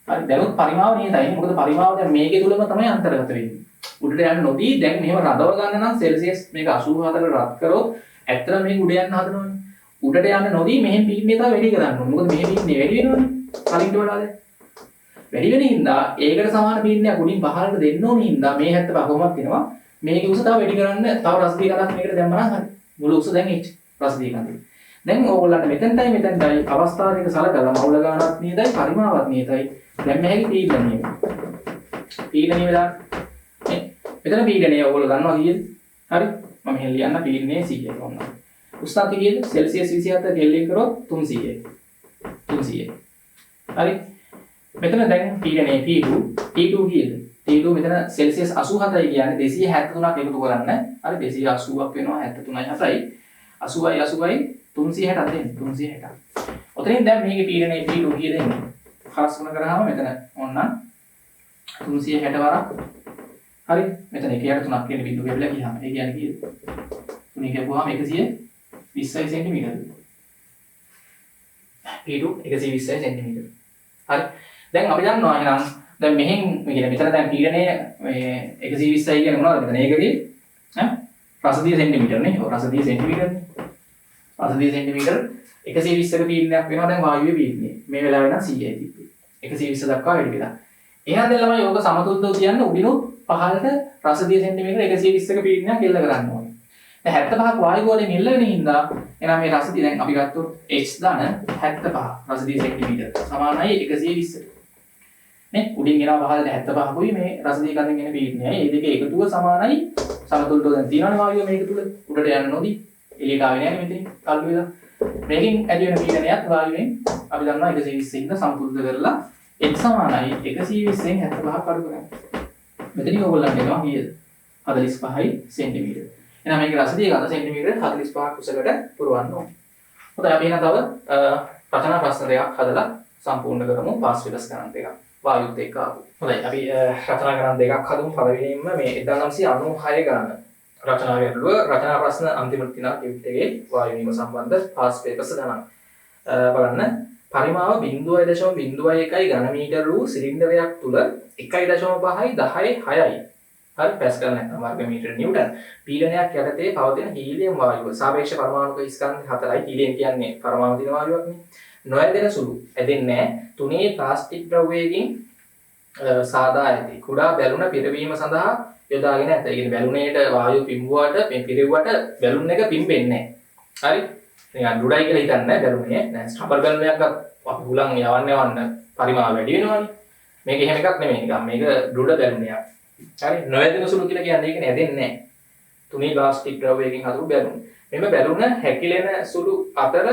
හරි දැනුත් පරිමාව නියතයි. මොකද පරිමාව දැන් මේකේ තුලම තමයි අන්තර්ගත වෙන්නේ. උඩට යන්න නොදී දැන් මෙහෙම රඳව ගන්න නම් සෙල්සියස් මේක 84 රත් කරොත් ඇත්තට මේක උඩ යන්න හදනවනේ. උඩට යන්න නොදී මෙහෙන් පීඩනය තව වැඩි කරන්න ඕනේ. මොකද මෙහෙ පීඩනය වැඩි වෙනවනේ. කලින්ට වඩා දැන්. වැඩි වෙන හින්දා ඒකට සමාන පීඩනයක් උඩින් පහළට දෙන්න ඕනේ හින්දා මේ 75 කොහොමද වෙනවා? මේකේ උස තව වැඩි කරන්න තව රසදිය ගඳක් මේකට දැම්මම හරි. මුළු උස දැන් H රසදිය ගඳයි. දැන් ඕගොල්ලන්ට මෙතෙන්ටයි අවස්ථාව දෙක සලකලා මවුල ගානක් නියතයි පරිමාවක් නියතයි. දැන් මේකේ පීඩනය. පීඩනය වෙලා නේ. මෙතන පීඩනය ඕගොල්ලෝ දන්නවා කීයද? හරි. මම එහෙන් ලියන්න පීඩනය 100යි වුණා. උෂ්ණත්වය කීයද? සෙල්සියස් 27 කෙල්ලෙන් කරොත් 300යි. 300යි. හරි. මෙතන දැන් පීඩනය P2 කීයද? T2 මෙතන සෙල්සියස් 87යි කියන්නේ 273ක් එකතු කරන්න. හරි 280ක් වෙනවා 73යි 7යි. 80යි 80යි 360ක් දෙන්න 360. ඔතනින් දැන් මේකේ පීඩනය P2 කීයද එන්නේ? හරස් ගුණ කරාම මෙතන ඕන්න 360 වරක්. හරි මෙතන 1.3ක් කියන බිඳුව වෙලා ගියාම ඒ කියන්නේ කීයද? 3 කියපුවාම 120යි සෙන්ටිමීටර. P2 120යි සෙන්ටිමීටර. හරි දැන් අපි දන්නවා එහෙනම් දැන් මෙහෙන් කියන්නේ මෙතන දැන් පීඩනය මේ 120යි කියන්නේ මොනවද මෙතන ඒකගේ රසදිය සෙන්ටිමීටර නේ. ඔව් රසදිය සෙන්ටිමීටර නේ. රසදිය සෙන්ටිමීටර 120ක පීඩනයක් වෙනවා දැන් වායුවේ පීඩනය. මේ වෙලාවේ නම් 100යි තිබ්බේ. 120 දක්වා වැඩි වෙලා. එහෙනම් දැන් ළමයි ඕක සමතුලිතව තියන්න උඩිනුත් පහළට රසදිය සෙන්ටිමීටර 120ක පීඩනයක් එල්ල කරන්න ඕනේ. දැන් 75ක් වායු ගෝලයෙන් එල්ල වෙන හින්දා එහෙනම් මේ රසදිය දැන් අපි ගත්තොත් H දාන 75 රසදිය සෙන්ටිමීටර සමානයි 120ට. නේ උඩින් එනවා පහළට 75කුයි මේ රසදිය ගඳෙන් එන පීඩනයයි. මේ දෙකේ එකතුව සමානයි සමතුලිතව දැන් තියෙනවනේ වායුව මේක තුල උඩට යන්න නොදී එළියට ආවේ නැහැ මෙතනින් කල්ප වෙලා. මේකෙන් ඇති වෙන පීඩනයත් වායුවෙන් අපි දන්නවා 120 ඉඳන් සමතුලිත කරලා H සමානයි 120ෙන් 75ක් අඩු කරන්නේ. මෙතනින් ඕගොල්ලන්ට එනවා කීයද? 45යි සෙන්ටිමීටර. එහෙනම් මේකේ රසදිය ගඳ සෙන්ටිමීටර 45ක් උසකට පුරවන්න ඕනේ. හොඳයි අපි එහෙනම් තව රචනා ප්‍රශ්න දෙකක් හදලා සම්පූර්ණ කරමු පාස් වෙලස් ගණන් දෙකක්. වායුත් එක්ක ආපු. හොඳයි අපි රචනා කරන දෙකක් හදමු. පළවෙනියෙන්ම මේ 1996 ගාන රචනා ගැටලුව රචනා ප්‍රශ්න අන්තිමට තියෙනවා ටියුට් එකේ වායු නියම සම්බන්ධ පාස් පේපර්ස් ගණන්. බලන්න පරිමාව 0.01 ඝන මීටර වූ සිලින්ඩරයක් තුල 1.5යි 10යි 6යි හරි පැස්කල් නැත්නම් වර්ග මීටර නිව්ටන් පීඩනයක් යටතේ පවතින හීලියම් වායුව සාපේක්ෂ පරමාණුක ස්කන්ධ 4යි. හීලියම් කියන්නේ පරමාණු දින වායුවක් නේ. නොයදෙන සුළු ඇදෙන්නේ නැහැ. තුනේ ප්ලාස්ටික් ද්‍රව්‍යයකින් සාදා ඇති කුඩා බැලුන පිරවීම සඳහා යොදාගෙන ඇත. ඒ කියන්නේ බැලුනේට වායුව පිම්බුවාට මේ පිරෙව්වට බැලුන් එක පිම්බෙන්නේ නැහැ. හරි. නිකන් ඩුඩයි කියලා හිතන්නේ බැලුනේ. දැන් ස්ට්‍රබල් බැලුනයක් අපි හුලං යවන්න පරිමාව වැඩි වෙනවනේ. මේක එහෙම එකක් නෙමෙයි. නිකන් මේක ඩුඩ බැලුනයක්. හරි. නොයදෙන සුළු කියලා කියන්නේ ඒක නැදෙන්නේ නැහැ. තුනේ ප්ලාස්ටික් ද්‍රව්‍යයකින් හදපු බැලුන්. මෙන්න බැලුන හැකිලෙන සුළු අතර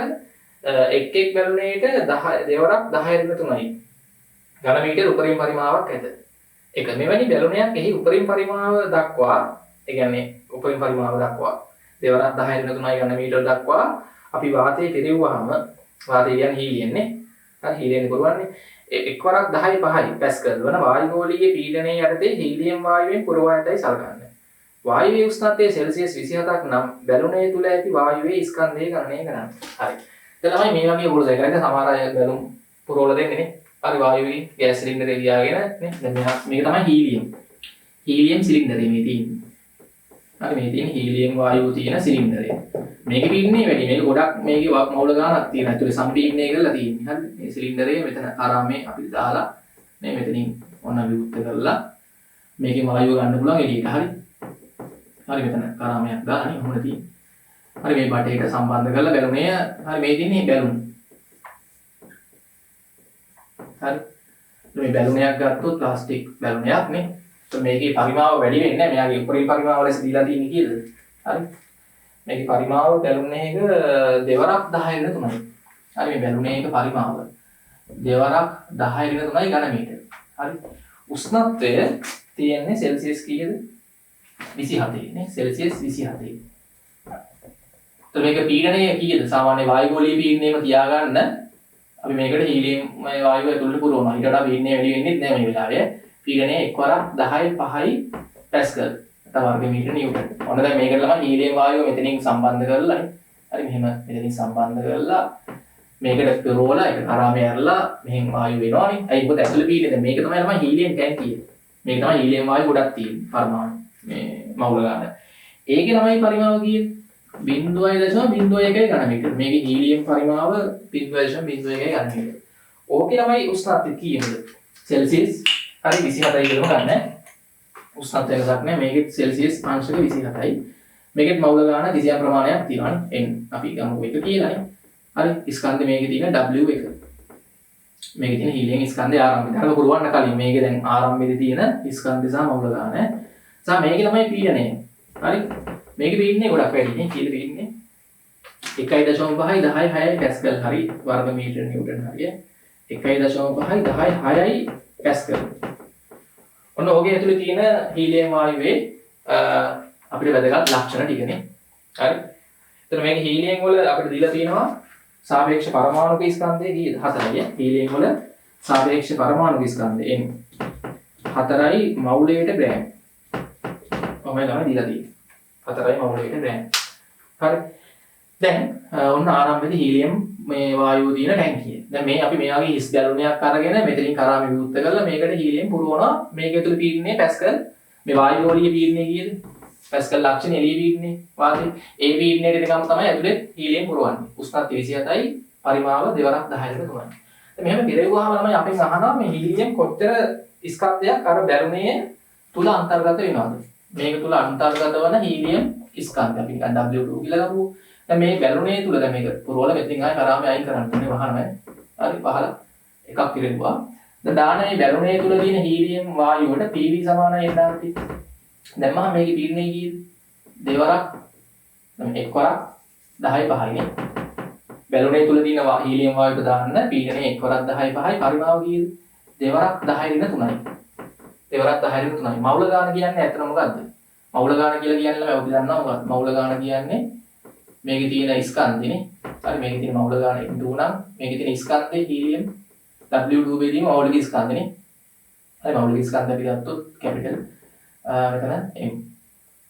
එක් බැලුනේට 10 දෙවරක් 10.3යි. ඝන මීටර උපරිම පරිමාවක් ඇත. එක මෙවැනි බැලුනයක් එහි උපරිම පරිමාව දක්වා, ඒ කියන්නේ උපරිම පරිමාව දක්වා දෙවරක් 10.3යි ඝන මීටර දක්වා අපි වාතයේ පිරෙව්වහම වාතය කියන්නේ හීලියම් නේ. හරි හීලියම් පුරවන්නේ. එක්වරක් 10.5 පැස්කල් වන වායුගෝලීය පීඩනයේ යටතේ හීලියම් වායුවෙන් පුරවා ඇතයි සලකන්නේ. වායුවේ උෂ්ණත්වය සෙල්සියස් 27ක් නම් බැලුනේ තුල ඇති වායුවේ ස්කන්ධය ගණනය කරන්න. හරි. දැන් තමයි මේ වගේ උගුරු දෙකකට සමහර අය බැලුම් පුරවල දෙන්නේ නේ. හරි වායුවේ ගෑස් සිලින්ඩරේ ගියාගෙන නේ. දැන් මේක තමයි හීලියම්. හීලියම් සිලින්ඩරේ මේ තියෙන්නේ. හරි මේ තියෙන හීලියම් වායුව තියෙන සිලින්ඩරේ. මේකේ පීඩනය වැඩි. මේක ගොඩක් මේකේ මවුල ගානක් තියෙනවා. ඒතුලේ සම්පීඩනය කරලා තියෙන්නේ. හරි. මේ සිලින්ඩරේ මෙතන ආරාමේ අපි දාලා මේ මෙතනින් ඔන්න විවුර්ත කරලා මේකේ වායුව ගන්න පුළුවන් එළියට. හරි. හරි මෙතන ආරාමයක් දාන්නේ ඔහොම තියෙන්නේ. හරි මේ බටේට සම්බන්ධ කරලා බැලුනේ හරි මේ තියෙන්නේ බැලුම්. හරි. මේ බැලුනයක් ගත්තොත් ප්ලාස්ටික් බැලුනයක් නේ. මේකේ පරිමාව වැඩි වෙන්නේ නැහැ. මෙයාගේ උපරිම පරිමාව ලෙස දීලා තියෙන්නේ කීයද? හරි. මේකේ පරිමාව බැලුනේ එක දෙවරක් 10.3යි. හරි මේ බැලුනේ එක පරිමාව දෙවරක් 10.3යි ඝන මීටර. හරි. උෂ්ණත්වය තියෙන්නේ සෙල්සියස් කීයද? 27 නේ. සෙල්සියස් 27. එතකොට මේක පීඩනය කීයද? සාමාන්‍ය වායුගෝලීය පීඩනයම තියාගන්න අපි මේකට හීලියම් වායුව ඇතුළට පුරවනවා. ඊට වඩා පීඩනය වැඩි වෙන්නේ නැහැ මේ වෙලාවේ. පීඩනය එක්වරක් 10.5යි පැස්කල්. නැත්නම් වර්ග මීටර නිව්ටන්. ඔන්න දැන් මේකට ළමයි හීලියම් වායුව මෙතනින් සම්බන්ධ කරලා නේ. හරි මෙහෙම මෙතනින් සම්බන්ධ කරලා මේකට පෙරෝලා ඒක කරාමේ ඇරලා මෙහෙන් වායුව වෙනවනේ. ඇයි මොකද ඇතුළේ පීඩනය දැන් මේක තමයි ළමයි හීලියම් ටැංකිය. මේක තමයි හීලියම් වායුව ගොඩක් තියෙන්නේ පරමාණු මේ මවුල ගන්න. ඒකේ ළමයි පරිමාව කීයද? 0.01 ඝන මීටර. මේකේ හීලියම් පරිමාව 0.01 ඝන මීටර. ඕකේ ළමයි උෂ්ණත්වය කීයද? සෙල්සියස් හරි 27යි කියලා ගන්න. උෂ්ණත්වය එකක් නෑ. මේකෙත් සෙල්සියස් අංශක 27යි. මේකෙත් මවුල ගන්න කිසියම් ප්‍රමාණයක් තියෙනවානේ. n අපි ගමු එක කියලානේ. හරි ස්කන්ධ මේකේ තියෙන W1. මේකේ තියෙන හීලියම් ස්කන්ධය ආරම්භය. අර පුරවන්න කලින් මේකේ දැන් ආරම්භයේදී තියෙන ස්කන්ධය සහ මවුල ගන්න. සහ මේකේ ළමයි පීඩනය. හරි මේකේ පීඩනය ගොඩක් වැඩි නේ. කීයද පීඩනය? 1.5යි 10.6යි පැස්කල් හරි වර්ග මීටර නිව්ටන් හරිය. 1.5යි 10.6යි පැස්කල්. ඔන්න ඕකේ ඇතුලේ තියෙන හීලියම් වායුවේ අපිට වැදගත් ලක්ෂණ ටිකනේ. හරි. එතන මේක හීලියම් වල අපිට දීලා තියෙනවා සාපේක්ෂ පරමාණුක ස්කන්ධය කීයද? 4යි. හීලියම් වල සාපේක්ෂ පරමාණුක ස්කන්ධය n 4යි මවුලයට ග්‍රෑම්. ඔමයි තමයි දීලා තියෙන්නේ. 4යි මවුලයට ග්‍රෑම්. හරි. දැන් ඔන්න ආරම්භයේදී හීලියම් මේ වායුව තියෙන ටැංකිය. දැන් මේ අපි මේ වගේ හිස් බැලුනයක් අරගෙන මෙතනින් කරාම විවුර්ත කරලා මේකට හීලියම් පුරවනවා. මේක ඇතුළේ පීඩනය පැස්කල්. මේ වායුගෝලීය පීඩනය කීයද? පැස්කල් ලක්ෂණ එළිය පීඩනය වාතය. ඒ පීඩනයට දෙකම තමයි ඇතුළේ හීලියම් පුරවන්නේ. උෂ්ණත්වය 27යි පරිමාව දෙවරක් 10කට 3යි. දැන් මෙහෙම පිරෙව්වහම තමයි අපෙන් අහනවා මේ හීලියම් කොච්චර ස්කන්ධයක් අර බැලුනේ තුල අන්තර්ගත වෙනවද? මේක තුල අන්තර්ගත වන හීලියම් ස්කන්ධ අපි නිකන් W2 කියලා ගමු. දැන් මේ බැලුනේ තුල දැන් මේක පුරවල මෙතනින් ආයෙ කරාමේ අයින් කරන්න ඕනේ වහනම. හරි පහල එකක් පිරෙව්වා. දැන් දාන මේ බැලුනේ තුල තියෙන හීලියම් වායුවට PV සමානයි එදාට. දැන් මම මේකේ පීඩනය කීයද? දෙවරක් දැන් එක්වරක් 10.5 නේ. බැලුනේ තුල තියෙන හීලියම් වායුවට දාන්න පීඩනය එක්වරක් 10.5යි පරිමාව කීයද? දෙවරක් 10.3යි. දෙවරක් 10.3යි. මවුල ගාන කියන්නේ ඇත්තට මොකද්ද? මවුල ගාන කියලා කියන්නේ ළමයි ඔබ දන්නවා මොකක්ද? මවුල ගාන කියන්නේ මේකේ තියෙන ස්කන්ධනේ. හරි මේකේ තියෙන මවුල ගාන 2 නම් මේකේ තියෙන ස්කන්ධේ හීලියම් W2 බෙදීම මවුලික ස්කන්ධනේ. හරි මෞලික ස්කන්ධ අපි ගත්තොත් කැපිටල් මෙතන M.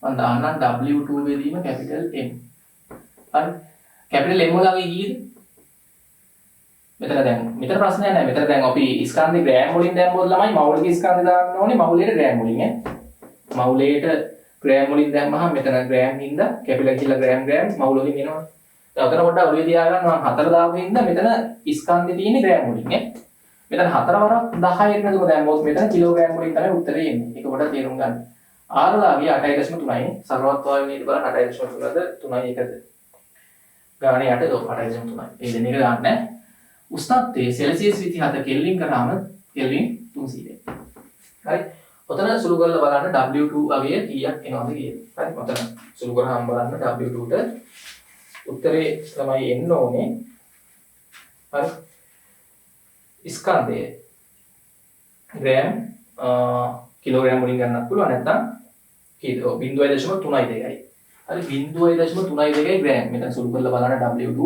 මම දාන්නම් W2 වේදීම කැපිටල් M. හරි. කැපිටල් M වලගේ කීයද? මෙතන ප්‍රශ්නයක් නැහැ. මෙතන දැන් අපි ස්කන්ධේ ග්‍රෑම් වලින් දැම්මොත් ළමයි මෞලික ස්කන්ධ දාන්න ඕනේ මෞලයට ග්‍රෑම් වලින් ඈ. මෞලයට ග්‍රෑම් වලින් දැම්මහම මෙතන ග්‍රෑම් හින්දා කැපිටල් කියලා ග්‍රෑම් මෞල වලින් එනවා. දැන් අතන පොඩ්ඩක් ඔළුවේ තියාගන්න මම 4 දාපු හින්දා මෙතන ස්කන්ධේ තියෙන්නේ ග්‍රෑම් වලින් ඈ. මෙතන 4 වරක් 10 නේද දැම්මොත් මෙතන කිලෝග්‍රෑම් වලින් තමයි උත්තරේ එන්නේ. ඒක පොඩ්ඩක් තේරුම් ගන්න. R ලාගේ 8.3යි සරලවත් වායු නේද බලන්න 8.3ද 3යි 1ද. ගානේ 8.3යි. ඒ දෙන එක ගන්න ඈ. උෂ්ණත්වයේ සෙල්සියස් 27 කෙල්වින් කරාම කෙල්වින් 300යි. හරි. ඔතන සුළු කරලා බලන්න W2 වගේ කීයක් එනවද කියලා. හරි. ඔතන සුළු කරාම බලන්න W2ට උත්තරේ තමයි එන්න ඕනේ. හරි. ස්කන්ධය ග්‍රෑම් කිලෝග්‍රෑම් වලින් ගන්නත් පුළුවන් නැත්නම් කීයද 0.32යි. හරි 0.32යි ග්‍රෑම්. මෙතන සුළු කරලා බලන්න W2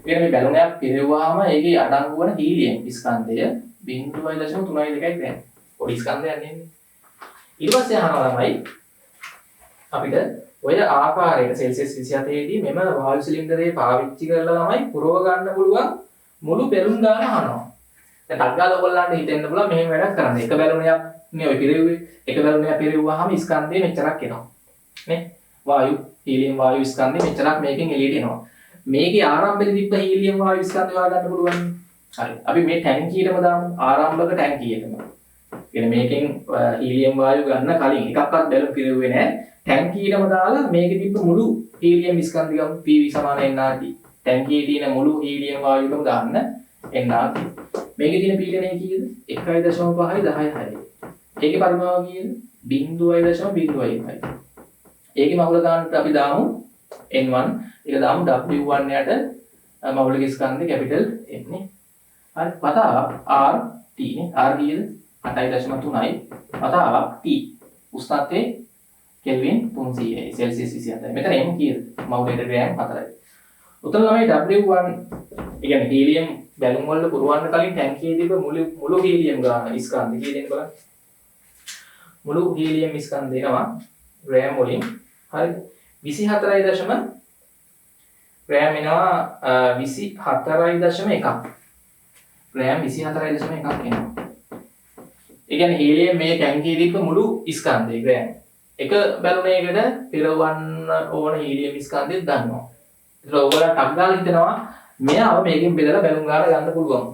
වෙන මේ බැලුනයක් පිරෙවුවාම ඒකේ අඩංගු වන හීලියම් ස්කන්ධය 0.32 ග්‍රෑම්. පොඩි ස්කන්ධයක් නෙන්නේ. ඊට පස්සේ අහනවා ළමයි අපිට ඔය ආකාරයට සෙල්සියස් 27 දී මෙම වායු සිලින්ඩරේ පාවිච්චි කරලා ළමයි පුරව ගන්න පුළුවන් මුළු බැලුන් ගන්න අහනවා. දැන් ටග්ගාල ඔයගොල්ලන්ට හිතෙන්න පුළුවන් මෙහෙම වැඩක් කරන්න. එක බැලුනයක් නේ ඔය පිරෙව්වේ. එක බැලුනයක් පිරෙව්වහම ස්කන්ධය මෙච්චරක් එනවා. නේ? වායු හීලියම් වායු ස්කන්ධය මෙච්චරක් මේකෙන් එළියට එනවා. මේකේ ආරම්භයේ තිබ්බ හීලියම් වායු ස්කන්ධය හොයාගන්න පුළුවන්. හරි. අපි මේ ටැංකියටම දාමු ආරම්භක ටැංකියටම. කියන්නේ මේකෙන් හීලියම් වායු ගන්න කලින් එකක්වත් බැලුම් පිරෙව්වේ නැහැ. ටැංකියටම දාලා මේකේ තිබ්බ මුළු හීලියම් ස්කන්ධය ගමු PV සමාන nRT. ටැංකියේ තියෙන මුළු හීලියම් වායුවටම දාන්න nRT. මේකේ තියෙන පීඩනය කීයද? 1.5යි 10යි. ඒකේ පරිමාව කීයද? 0.01යි. ඒකේ මහුල ගන්නට අපි දාමු n1 ඒක දාමු W1 යට මෞලික ස්කන්ධේ කැපිටල් M නේ. හරි වතාවක් RT නේ. R කීයද? 8.3යි. වතාවක් T. උෂ්ණත්වයේ කෙල්වින් 300යි. සෙල්සියස් 27යි. මෙතන M කීයද? මෞලයට ග්‍රෑම් 4යි. උතන ළමයි W1 ඒ කියන්නේ හීලියම් බැලුම් වල පුරවන්න කලින් ටැංකියේ තිබ්බ මුළු හීලියම් ගාන ස්කන්ධය කීයද බලන්න. මුළු හීලියම් ස්කන්ධය එනවා ග්‍රෑම් වලින්. හරිද? 24.1 ග්‍රෑම් එනවා 24.1. ග්‍රෑම් 24.1 එනවා. ඒ කියන්නේ හීලියම් මේ ටැංකියේ තිබ්බ මුළු ස්කන්ධය ග්‍රෑම්. එක බැලුනයකට පිරවන්න ඕන හීලියම් ස්කන්ධය දන්නවා. ඒක ඔයගොල්ලෝ ටක් ගාලා හිතනවා මෙයාව මේකෙන් බෙදලා බැලුම් ගාලා ගන්න පුළුවන්.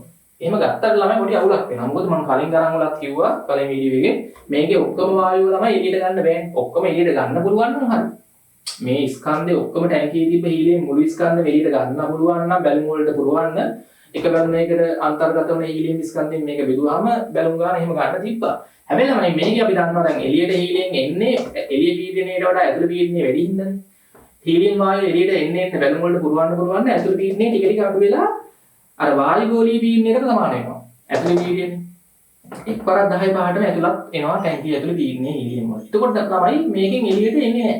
එහෙම ගත්තට ළමයි පොඩි අවුලක් වෙනවා. මොකද මම කලින් ගණන් වලත් කිව්වා කලින් වීඩියෝ එකේ මේකේ ඔක්කොම වායුව ළමයි එළියට ගන්න බෑනේ. ඔක්කොම එළියට ගන්න පුළුවන් නම් හරි. මේ ස්කන්ධේ ඔක්කොම ටැංකියේ තිබ්බ හීලියම් මුළු ස්කන්ධෙම එළියට ගන්න පුළුවන් නම් බැලුම් වලට පුරවන්න එක බැලුමකට අන්තර්ගත වන හීලියම් ස්කන්ධයෙන් මේක බෙදුවාම බැලුම් ගන්න එහෙම ගන්න තිබ්බා. හැබැයි ළමයි මේකේ අපි දන්නවා දැන් එළියට හීලියම් එන්නේ එළිය පීඩනයට වඩා ඇතුළේ පීඩනය වැඩි හින්දානේ. හීලියම් වායුව එළියට එන්න බැලුම් වලට පුරවන්න ඇතුළේ පීඩනය ටික ටික අඩු වෙලා අර වායු ගෝලීය පීඩනයකට සමාන වෙනවා. ඇතුළේ පීඩනය එක්වරක් 10 5ටම ඇතුළත් එනවා ටැංකිය ඇතුළේ පීඩනය හීලියම් වල. එතකොට තමයි මේකෙන් එළියට එන්නේ නැහැ.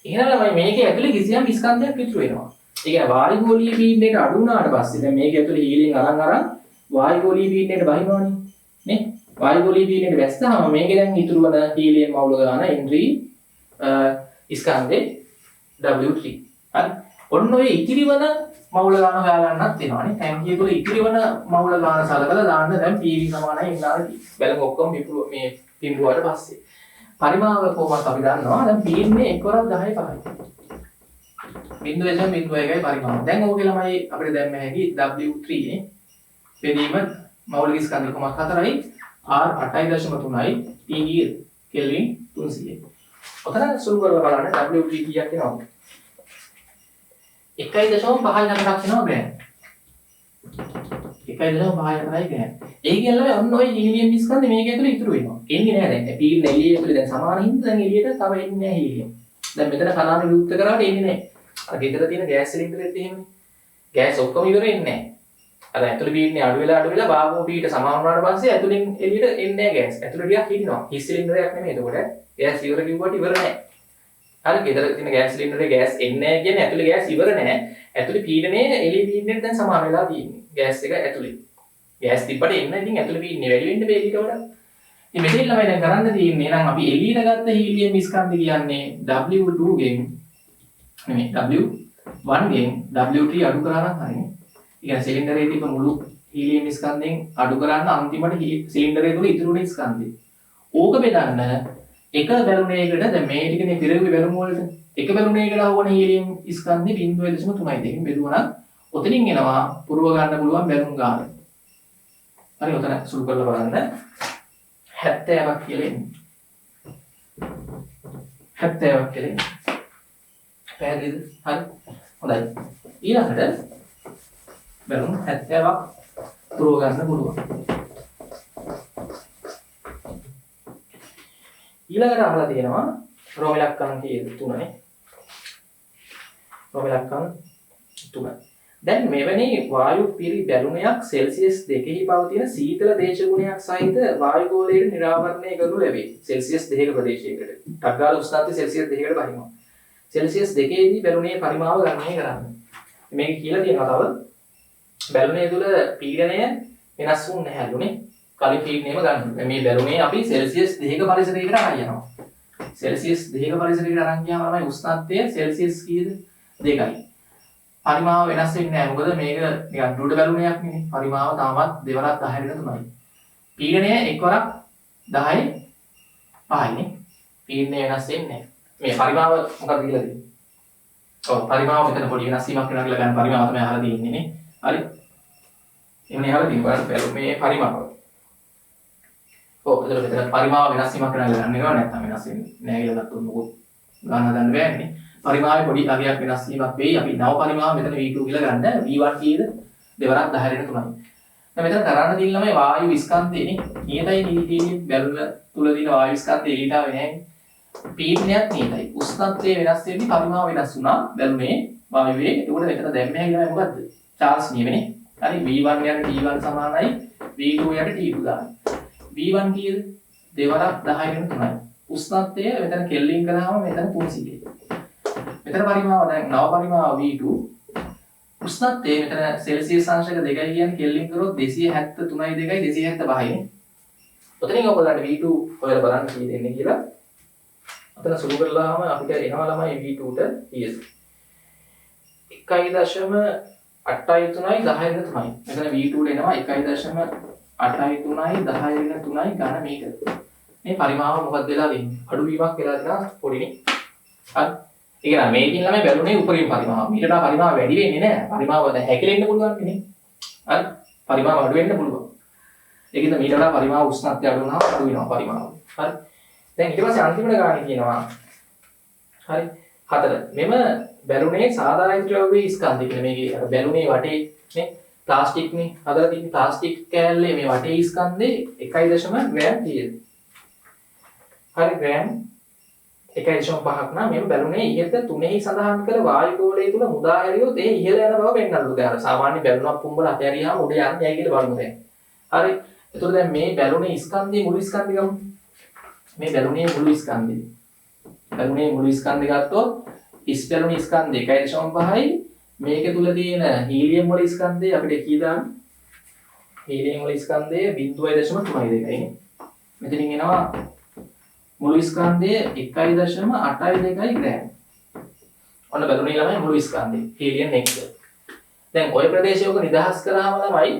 එහෙනම් ළමයි මේකේ ඇතුළේ කිසියම් ස්කන්ධයක් ඉතුරු වෙනවා. ඒ කියන්නේ වායු ගෝලීය පීඩනයට අඩු වුණාට පස්සේ දැන් මේක ඇතුළේ හීලියම් අරන් වායු ගෝලීය පීඩනයට බහිනවනේ. නේ? වායු ගෝලීය පීඩනයට වැස්සාම මේකේ දැන් ඉතුරු වන හීලියම් මවුල ගන්න N3 ස්කන්ධේ W3. හරි. ඔන්න ඔය ඉතිරිවන මවුල ගන්න හොයාගන්නත් වෙනවානේ. ටැංකිය තුළ ඉතිරිවන මවුල ගන්න සලකලා දාන්න දැන් PV සමානයි nRT. බැලුම් ඔක්කොම මේ පිඹුවාට පස්සේ. පරිමාව කොහොමද අපි දන්නවා? දැන් පීන්නේ එක්වරක් 10 5යි. 0.01යි පරිමාව. දැන් ඕකේ ළමයි අපිට දැම්ම හැකි W3 නේ. බෙදීම මෞලික ස්කන්ධ කොමත් 4යි R 8.3යි T කෙල්වින් 300යි. ඔතන සුළු කරලා බලන්න W3 කීයක් එනවද? 1.54ක් එනවා ග්‍රෑම්. 1.54යි ග්‍රෑම්. ඒ කියන්නේ ඔන්න ඔය හීලියම් ස්කන්ධ මේක ඇතුලේ ඉතුරු වෙනවා. එන්නේ නැහැ දැන්. පීඩන එළිය ඇතුලේ දැන් සමාන හින්දා දැන් එළියට තව එන්නේ නැහැ හීලියම්. දැන් මෙතන කලාන විරුද්ධ කරාට එන්නේ නැහැ. අර ගෙදර තියෙන ගෑස් සිලින්ඩරෙත් එහෙමනේ. ගෑස් ඔක්කොම ඉවර එන්නේ නැහැ. අර ඇතුලේ පීඩනේ අඩු වෙලා වාගෝ පීඩ සමාන වුණාට පස්සේ ඇතුලෙන් එළියට එන්නේ නැහැ ගෑස්. ඇතුලේ ටිකක් හිටිනවා. හිස් සිලින්ඩරයක් නෙමෙයි. එතකොට ගෑස් ඉවර කිව්වට ඉවර නැහැ. හරි ගෙදර තියෙන ගෑස් සිලින්ඩරේ ගෑස් එන්නේ නැහැ කියන්නේ ඇතුලේ ගෑස් ඉවර නැහැ. ඇතුලේ පීඩනේ එළිය පීඩනෙට දැන් සමාන වෙලා තියෙන්නේ. ගෑස් එක ඇතුලේ. ගෑස් තිබ්බට එන්න ඉතින් ඇතුලේ පීඩනේ වැඩි වෙන්න බෑ ඊට වඩා. ඉතින් මෙතන ළමයි දැන් කරන්න තියෙන්නේ නම් අපි එළියට ගත්ත හීලියම් ස්කන්ධය කියන්නේ W2 ගෙන් නෙමෙයි W1 ගෙන් W3 අඩු කරා නම් හරිනේ. ඒ කියන්නේ සිලින්ඩරයේ තිබ්බ මුළු හීලියම් ස්කන්ධයෙන් අඩු කරන්න අන්තිමට සිලින්ඩරය තුල ඉතුරු වෙන ස්කන්ධය. ඕක බෙදන්න එක බැලුනේකට දැන් මේ ටිකනේ පිරෙව්වේ බැලුම් වලට. එක බැලුනේකට අවවන හීලියම් ස්කන්ධය 0.3 දෙකකින් බෙදුවා නම් ඔතනින් එනවා පුරව ගන්න පුළුවන් බැලුම් ගාන. හරි ඔතන සුළු කරලා බලන්න. 70ක් කියලා එන්නේ. 70ක් කියලා එන්නේ. පැහැදිලිද? හරි. හොඳයි. ඊළඟට බැලුම් 70ක් පුරව ගන්න පුළුවන්. ඊළඟට අහලා තියෙනවා රෝම ඉලක්කම් කීයද 3නේ. රෝම ඉලක්කම් 3. දැන් මෙවැනි වායු පිරි බැලුනයක් සෙල්සියස් 2 ෙහි පවතින සීතල දේශගුණයක් සහිත වායු ගෝලයට නිරාවරණය කරනු ලැබේ. සෙල්සියස් 2ක ප්‍රදේශයකට. ටග්ගාල උෂ්ණත්වය සෙල්සියස් 2කට බහිනවා. සෙල්සියස් 2 දී බැලුනේ පරිමාව ගණනය කරන්න. මේක කියලා තියෙනවා තව බැලුනේ තුල පීඩනය වෙනස් වුන්නේ නැහැලුනේ. කලින් පීඩනයම ගන්න. මේ බැලුනේ අපි සෙල්සියස් 2ක පරිසරයකට අරන් යනවා. සෙල්සියස් 2ක පරිසරයකට අරන් ගියාම තමයි උෂ්ණත්වය සෙල්සියස් කීයද? 2යි. පරිමාව වෙනස් වෙන්නේ නැහැ. මොකද මේක නිකන් ඩුඩ බැලුනයක් නෙනේ. පරිමාව තාමත් දෙවරක් 10 වෙන 3යි. පීඩනය එක්වරක් 10යි 5යිනේ. පීඩනය වෙනස් වෙන්නේ නැහැ. මේ පරිමාව මොකක්ද කියලා දෙන්නේ. ඔව් පරිමාව මෙතන පොඩි වෙනස් වීමක් වෙනවා කියලා ගන්න පරිමාව තමයි අහලා තියෙන්නේ නේ. හරි. එන්නේ අහලා තියෙනවා බලන්න මේ පරිමාව. ඔව් එතකොට මෙතන පරිමාව වෙනස් වීමක් වෙනවා කියලා ගන්නවා නැත්නම් වෙනස් වෙන්නේ නැහැ කියලා ගත්තොත් මොකෝ ගන්න හදන්න බෑනේ. පරිමාවේ පොඩි අගයක් වෙනස් වීමක් වෙයි. අපි නව පරිමාව මෙතන V2 කියලා ගන්න. V1 කීයද? දෙවරක් 10 වෙන 3යි. දැන් මෙතන කරන්න තියෙන ළමයි වායු ස්කන්ධයනේ. නියතයි නීතියේ බැලුන තුල දින වායු ස්කන්ධය එළියට ආවේ නැහැ. පීඩනයත් නියතයි. උෂ්ණත්වය වෙනස් වෙද්දී පරිමාව වෙනස් වුණා. බැලුනේ වායුවේ. ඒකට මෙතන දැම්මේ හැකියාව මොකද්ද? චාර්ල්ස් නියමනේ. හරි V1 යට T1 සමානයි V2 යට T2 දාන්න. V1 කීයද? දෙවරක් 10 වෙන 3යි. උෂ්ණත්වය මෙතන කෙල්ලින් කරාම මෙතන 300යි. මෙතන පරිමාව දැන් නව පරිමාව V2 උෂ්ණත්වය මෙතන සෙල්සියස් අංශක 2යි කියන්නේ කෙල්ලින් කරොත් 273යි 2යි 275යි. ඔතනින් ඔයගොල්ලන්ට V2 හොයලා බලන්න කී දෙන්නේ කියලා. අතන සුළු කරලාම අපිට එනවා ළමයි V2ට PS 1.83යි 10 වෙන 3යි. මෙතන V2ට එනවා 1.83යි 10 වෙන 3යි ගන්න මේක. මේ පරිමාව මොකක්ද වෙලා වෙන්නේ? අඩුවීමක් වෙලා තියෙනවා පොඩිනේ. හරි. ඒ කියන්නේ මේකින් ළමයි බැලුනේ උපරිම පරිමාව. ඊට වඩා පරිමාව වැඩි වෙන්නේ නැහැ. පරිමාව දැන් හැකිලෙන්න පුළුවන් නේ. හරි. පරිමාව අඩු වෙන්න පුළුවන්. ඒකෙන්ද ඊට වඩා පරිමාව උෂ්ණත්වය අඩු වුණාම අඩු වෙනවා පරිමාව. හරි. දැන් ඊට පස්සේ අන්තිමට ගානේ කියනවා. හරි. 4. මෙම බැලුනේ සාධාරණ ද්‍රව්‍ය ස්කන්ධය කියලා මේකේ අර බැලුනේ වටේ නේ ප්ලාස්ටික් නේ හදලා තියෙන ප්ලාස්ටික් කෑල්ලේ මේ වටේ ස්කන්ධේ 1.0 ග්‍රෑම් තියෙද. හරි ග්‍රෑම් 1.5ක් නම් මේ බැලුනේ ඉහත තුනේහි සඳහන් කළ වායු ගෝලයේ තුල මුදා හැරියොත් ඒ ඉහළ යන බව පෙන්වන්නලු. දැන් සාමාන්‍ය බැලුනක් පුම්බල අතහැරියාම උඩ යන්නේ නැහැ කියලා බලමු දැන්. හරි. එතකොට දැන් මේ බැලුනේ ස්කන්ධයේ මුළු ස්කන්ධය ගමු. මේ බැලුනේ මුළු ස්කන්ධය. බැලුනේ මුළු ස්කන්ධය ගත්තොත් ඉස් බැලුනේ ස්කන්ධය 1.5යි මේක තුල තියෙන හීලියම් වල ස්කන්ධය අපිට කී දාන්න? හීලියම් වල ස්කන්ධය 0.32යි. මෙතනින් එනවා මුළු ස්කන්ධය 1.82 ග්‍රෑම්. ඔන්න බැලුනේ ළමයි මුළු ස්කන්ධය හීලියම් x. දැන් ওই ප්‍රදේශය ඔක නිදහස් කරාම ළමයි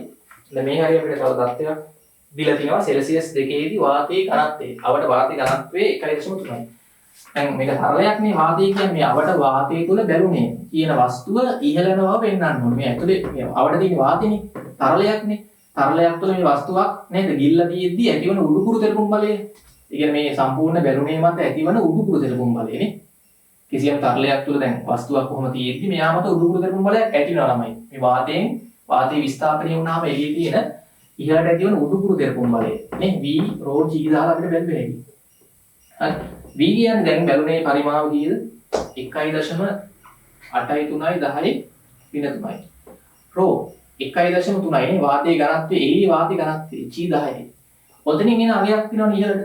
දැන් මේ හරිය අපිට තව තත්ත්වයක් දීලා තිනවා සෙල්සියස් 2 දී වාතයේ ඝනත්වය. අවට වාතයේ ඝනත්වය 1.3යි. දැන් මේක තරලයක් නේ වාතය කියන්නේ මේ අවට වාතය තුල බැලුනේ කියන වස්තුව ඉහළ යන බව පෙන්වන්න ඕනේ. මේ ඇතුලේ මේ අවට තියෙන වාතයනේ තරලයක්නේ. තරලයක් තුල මේ වස්තුවක් නේද ගිල්ලා තියෙද්දි ඇතිවන උඩුකුරු තෙරපුම් බලය. ඒ කියන්නේ මේ සම්පූර්ණ බැලුනේ මත ඇතිවන උඩුකුරු තෙරපුම් බලයනේ. කිසියම් තරලයක් තුල දැන් වස්තුවක් කොහොම තියෙද්දි මෙයා මත උඩුකුරු තෙරපුම් බලයක් ඇතිවෙනවා ළමයි. මේ වාතයේ විස්ථාපනය වුණාම එළියේ තියෙන ඉහළට ඇතිවන උඩුකුරු තෙරපුම් බලය නේ V ρ G දාලා අපිට බැලුවේ හැකි. හරි V කියන්නේ දැන් බැලුනේ පරිමාව කීයද? 1.83යි 10යි වෙන 3යි. ρ 1.3යි නේ වාතයේ ඝනත්වය එළියේ වාතයේ ඝනත්වය G 10යි. ඔතනින් එන අගයක් තියෙනවනේ ඉහළට.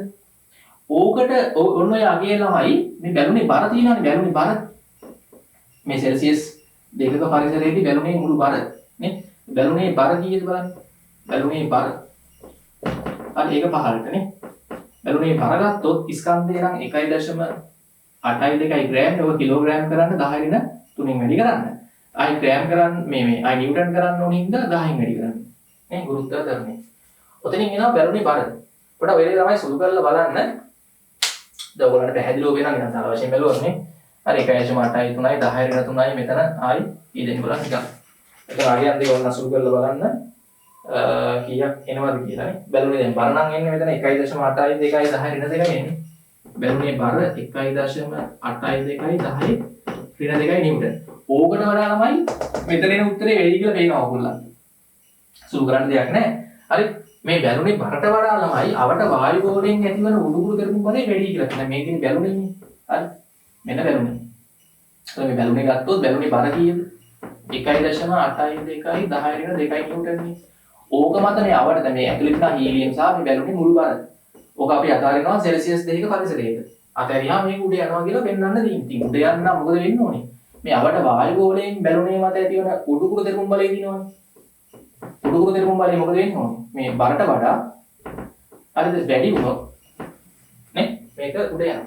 ඕකට ඔන්න ඔය අගය ළමයි මේ බැලුනේ බර තියෙනවනේ බැලුනේ බර. මේ සෙල්සියස් 2ක පරිසරයේදී බැලුනේ මුළු බර නේ. බැලුනේ බර කීයද බලන්න. බැලුනේ බර. හරි ඒක පහළට නේ. බැලුනේ බර ගත්තොත් ස්කන්ධය නම් 1.82 ග්‍රෑම් ඔක කිලෝග්‍රෑම් කරන්න 10 රින 3න් වැඩි කරන්න. ආයි ග්‍රෑම් කරන්න මේ ආයි නිව්ටන් කරන්න ඕන හින්දා 10න් වැඩි කරන්න. මේ ගුරුත්වාකර්ෂණය. ඔතනින් එනවා බැලුනේ බර. පොඩ වෙලේ තමයි සුළු කරලා බලන්න. දැන් ඔයගොල්ලන්ට පැහැදිලිව වෙනවා නිකන් සාල වශයෙන් බැලුවොත් නේ. හරි 1.83යි 10 රින 3යි මෙතන ආයි ඊදෙන්න බලන්න නිකන්. ඒක ආයෙත් දෙක ඔන්න සුළු කරලා බලන්න. කීයක් එනවද කියලා නේ. බැලුනේ දැන් බර නම් එන්නේ මෙතන 1.82යි 10 රින 2යි එන්නේ. බැලුනේ බර 1.82යි 10 රින 2යි නිව්ටන්. ඕකට වඩා ළමයි මෙතන එන උත්තරේ වෙයි කියලා පේනවා ඔයගොල්ලන්ට. සුළු කරන්න දෙයක් නැහැ. හරි මේ බැලුනේ බරට වඩා ළමයි අවට වායු ගෝලයෙන් ඇතිවන උඩුකුරු කරපු බලය වැඩි කියලා කියනවා. මේකනේ බැලුනේනේ. හරි. මෙන්න බැලුනේ. මේ බැලුනේ ගත්තොත් බැලුනේ බර කීයද? 1.82යි 10 රින 2යි නිව්ටන් නේ. ඕක මතනේ අවට දැන් මේ ඇතුළේ තියෙන හීලියම් සහ මේ බැලුනේ මුළු බර. ඕක අපි අතාරිනවා සෙල්සියස් 2ක පරිසරයක. අතහැරියාම මේක උඩ යනවා කියලා පෙන්වන්න දෙයින්. ඉතින් උඩ යන්න නම් මොකද වෙන්න ඕනේ? මේ අවට වායු ගෝලයෙන් බැලුනේ මත ඇතිවන උඩුකුරු දෙරුම් බලය දිනවනේ. උඩුකුරු දෙරුම් බලය මොකද වෙන්න ඕනේ? මේ බරට වඩා හරිද වැඩි වුණොත් නේ මේක උඩ යනවා.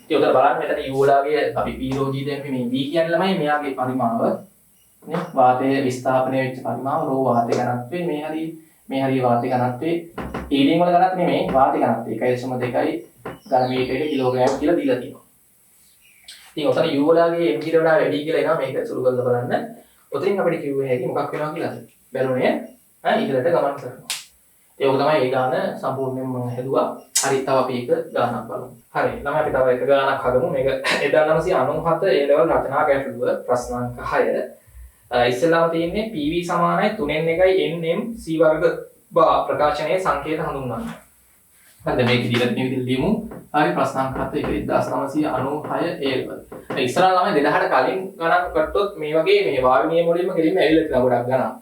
ඉතින් උතර බලන්න මෙතන යූලාගේ අපි පීරෝජී දැන් මේ V කියන්නේ ළමයි මෙයාගේ පරිමාව නේ වාතයේ විස්ථාපනය වෙච්ච පරිමාව රෝ වාතයේ ඝනත්වය මේ හරිය වාතයේ ඝනත්වය හීලියම් වල ඝනත්වය නෙමෙයි වාතයේ ඝනත්වය 1.2යි ඝන මීටරයක කිලෝග්‍රෑම් කියලා දීලා තියෙනවා. ඉතින් ඔතන යූලාගේ mg ට වඩා වැඩි කියලා එනවා මේක සුළු කරලා බලන්න. ඔතනින් අපිට කිව්වේ හැකි මොකක් වෙනවා කියලාද? බැලුනේ ඉහළට ගමන් කරනවා. ඒක තමයි ඒ ගාන සම්පූර්ණයෙන්ම මම හැදුවා. හරි තව අපි එක ගානක් බලමු. හරි ළමයි අපි තව එක ගානක් හදමු. මේක 1997 ඒ ලෙවල් රචනා ගැටලුව ප්‍රශ්නාංක 6. ඉස්සෙල්ලාම තියෙන්නේ PV සමානයි 3n එකයි nm c වර්ග ප්‍රකාශනයේ සංකේත හඳුන්වන්න. හරිද මේක දීලා තියෙන විදිහට ලියමු. හරි ප්‍රශ්නාංක 7 එක 1996 ඒ ලෙවල්. ඉස්සරහා ළමයි 2000ට කලින් ගණන් ගත්තොත් මේ වගේ මේ වායු නියම වලින්ම ගෙලින්ම ඇවිල්ලා තියෙනවා ගොඩක් ගණන්.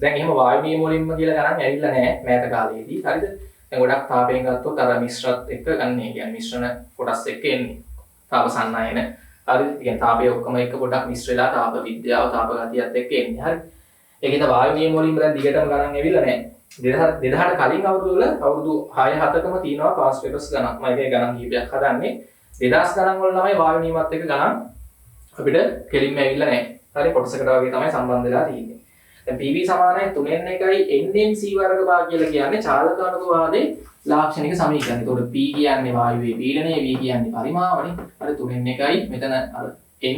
දැන් එහෙම වායු නියම වලින්ම කියලා ගණන් ඇවිල්ලා නැහැ මෑත කාලේදී. හරිද? දැන් ගොඩක් තාපයෙන් ගත්තොත් අර මිශ්‍රත් එක්ක ගන්න කියන්නේ මිශ්‍රණ කොටස් එක්ක එන්නේ. තාප සන්නයන. හරිද? කියන්නේ තාපය ඔක්කොම එක්ක පොඩක් මිශ්‍ර වෙලා තාප විද්‍යාව තාප ගතියත් එක්ක එන්නේ. හරි. ඒකෙන් වායු නියම වලින්ම දැන් දිගටම ගණන් ඇවිල්ලා නැහැ. 2000ට කලින් අවුරුදු වල අවුරුදු 6-7කම තියෙනවා පාස්පේටස් ගණන්. මම ඒකේ ගණන් කීපයක් හදන්නේ. 2000 ගණන් වල ළමයි වායු නියමත් එක්ක ගණන් අපිට කෙලින්ම ඇවිල්ලා නැහැ. හරි කොටසකට වගේ තමයි සම්බන්ධ වෙලා තියෙන්නේ. දැන් PV සමානයි 3n එකයි nm c වර්ග භාග කියලා කියන්නේ චාලක අණුවාදේ ලාක්ෂණික සමීකරණ. ඒතකොට P කියන්නේ වායුවේ පීඩනය, V කියන්නේ පරිමාවනේ. හරි 3n එකයි මෙතන අර n